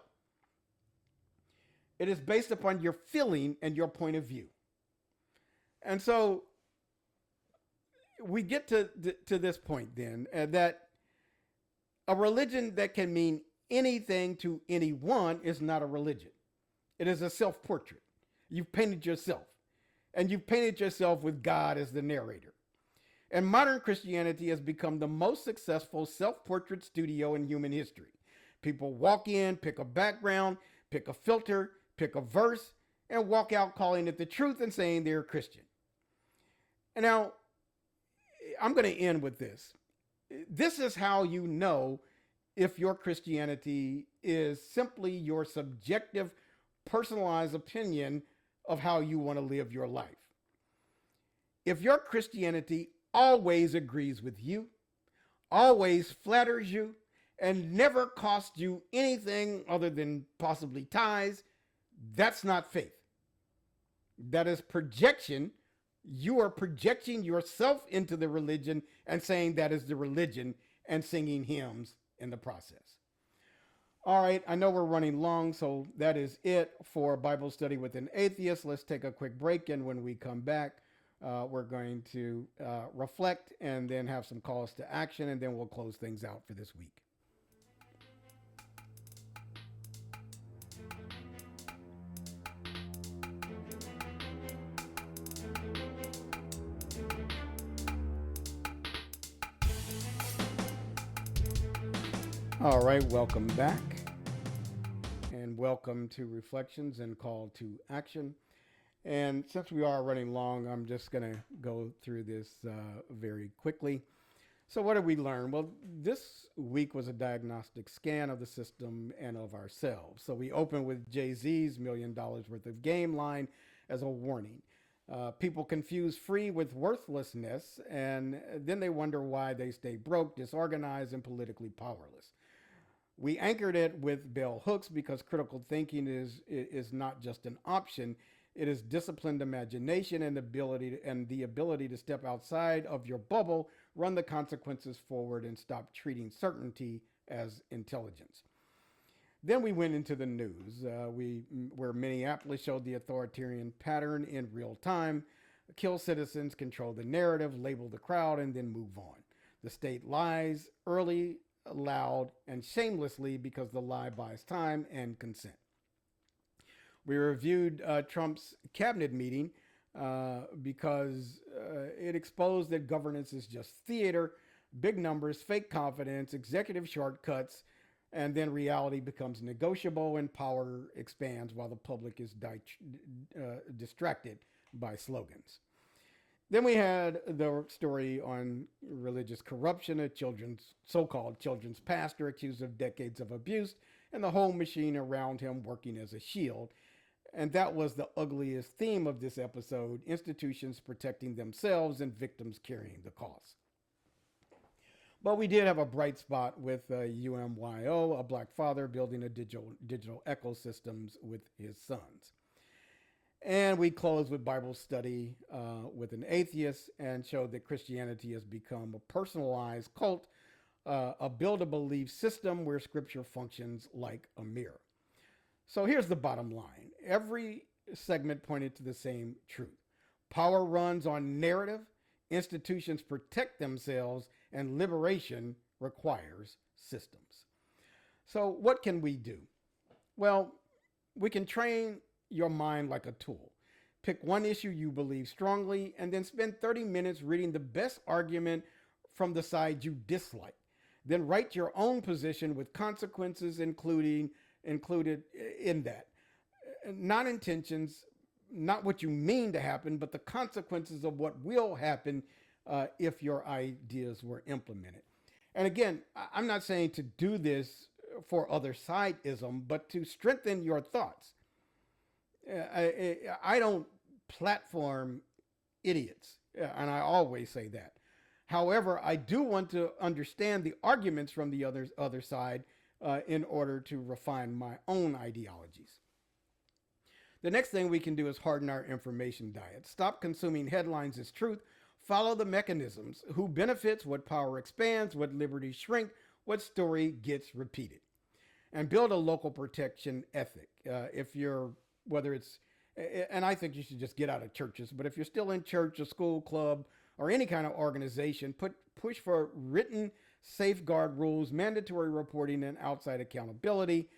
It is based upon your feeling and your point of view. And so we get to this point then, that a religion that can mean anything to anyone is not a religion. It is a self-portrait. You've painted yourself, and you've painted yourself with God as the narrator. And modern Christianity has become the most successful self-portrait studio in human history. People walk in, pick a background, pick a filter, pick a verse, and walk out calling it the truth and saying they're a Christian. And now, I'm going to end with this. This is how you know if your Christianity is simply your subjective, personalized opinion of how you want to live your life. If your Christianity always agrees with you, always flatters you, and never costs you anything other than possibly tithes, that's not faith. That is projection. You are projecting yourself into the religion and saying that is the religion and singing hymns in the process. All right, I know we're running long, so that is it for Bible Study with an Atheist. Let's take a quick break, and when we come back, we're going to reflect and then have some calls to action, and then we'll close things out for this week. All right, welcome back, and welcome to Reflections and Call to Action. And since we are running long, I'm just going to go through this very quickly. So what did we learn? Well, this week was a diagnostic scan of the system and of ourselves. So we opened with Jay-Z's $1 million worth of game line as a warning. People confuse free with worthlessness, and then they wonder why they stay broke, disorganized, and politically powerless. We anchored it with bell hooks because critical thinking is not just an option. It is disciplined imagination and the ability to step outside of your bubble, run the consequences forward, and stop treating certainty as intelligence. Then we went into the news, where Minneapolis showed the authoritarian pattern in real time: kill citizens, control the narrative, label the crowd, and then move on. The state lies early, loud, and shamelessly because the lie buys time and consent. We reviewed Trump's cabinet meeting because it exposed that governance is just theater, big numbers, fake confidence, executive shortcuts, and then reality becomes negotiable and power expands while the public is distracted by slogans. Then we had the story on religious corruption, a so-called children's pastor accused of decades of abuse, and the whole machine around him working as a shield. And that was the ugliest theme of this episode: institutions protecting themselves and victims carrying the cost. But we did have a bright spot with UMYO, a black father building a digital ecosystems with his sons. And we closed with Bible Study with an Atheist and showed that Christianity has become a personalized cult, a build-a-belief system where scripture functions like a mirror. So here's the bottom line. Every segment pointed to the same truth. Power runs on narrative, institutions protect themselves, and liberation requires systems. So what can we do? Well, we can train your mind like a tool. Pick one issue you believe strongly and then spend 30 minutes reading the best argument from the side you dislike. Then write your own position with consequences included in that. Not intentions, not what you mean to happen, but the consequences of what will happen if your ideas were implemented. And again, I'm not saying to do this for other sideism, but to strengthen your thoughts. I don't platform idiots, and I always say that. However, I do want to understand the arguments from the other side in order to refine my own ideologies. The next thing we can do is harden our information diet. Stop consuming headlines as truth. Follow the mechanisms. Who benefits, what power expands, what liberties shrink, what story gets repeated. And build a local protection ethic. Whether it's, and I think you should just get out of churches, but if you're still in church, a school, club, or any kind of organization, push for written safeguard rules, mandatory reporting, and outside accountability,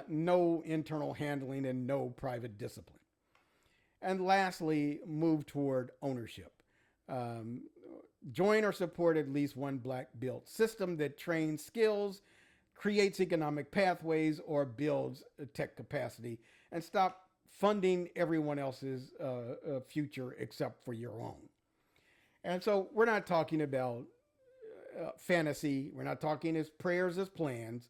no internal handling, and no private discipline. And lastly, move toward ownership. Join or support at least one black-built system that trains skills, creates economic pathways, or builds tech capacity, and stop funding everyone else's future except for your own. And so we're not talking about fantasy. We're not talking as prayers as plans.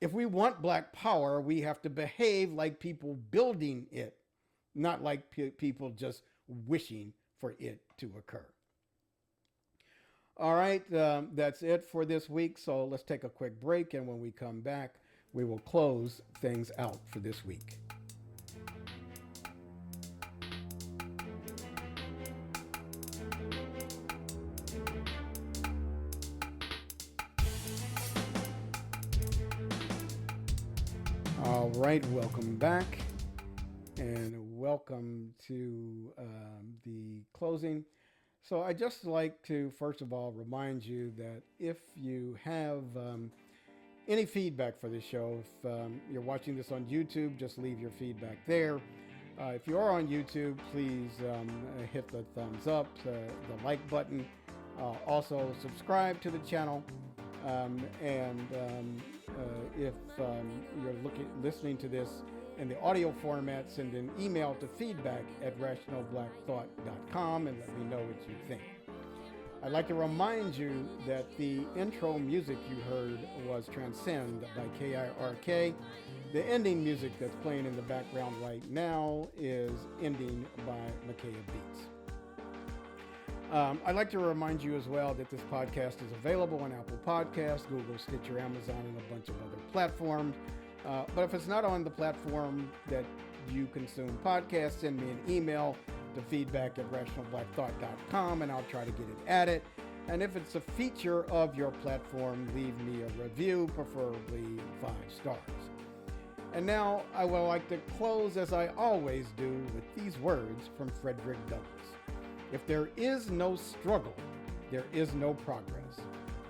If we want black power, we have to behave like people building it, not like people just wishing for it to occur. All right, that's it for this week. So let's take a quick break. And when we come back, we will close things out for this week. All right, welcome back, and welcome to the closing. So I just like to, first of all, remind you that if you have any feedback for this show, if you're watching this on YouTube, just leave your feedback there. If you are on YouTube, please hit the thumbs up, the like button. Also, subscribe to the channel. If you're listening to this in the audio format, send an email to feedback@rationalblackthought.com and let me know what you think. I'd like to remind you that the intro music you heard was Transcend by KIRK. The ending music that's playing in the background right now is Ending by Makaya Beats. I'd like to remind you as well that this podcast is available on Apple Podcasts, Google, Stitcher, Amazon, and a bunch of other platforms. But if it's not on the platform that you consume podcasts, send me an email to feedback@rationalblackthought.com and I'll try to get it added. And if it's a feature of your platform, leave me a review, preferably 5 stars. And now I would like to close, as I always do, with these words from Frederick Douglass. If there is no struggle, there is no progress.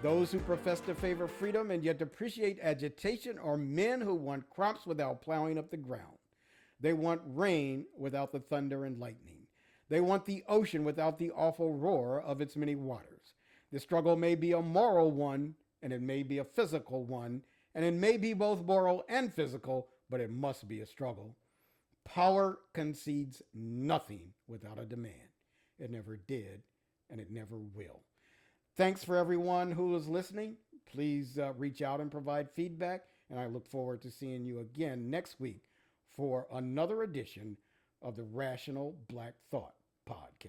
Those who profess to favor freedom and yet appreciate agitation are men who want crops without plowing up the ground. They want rain without the thunder and lightning. They want the ocean without the awful roar of its many waters. The struggle may be a moral one, and it may be a physical one, and it may be both moral and physical, but it must be a struggle. Power concedes nothing without a demand. It never did, and it never will. Thanks for everyone who is listening. Please reach out and provide feedback, and I look forward to seeing you again next week for another edition of the Rational Black Thought Podcast.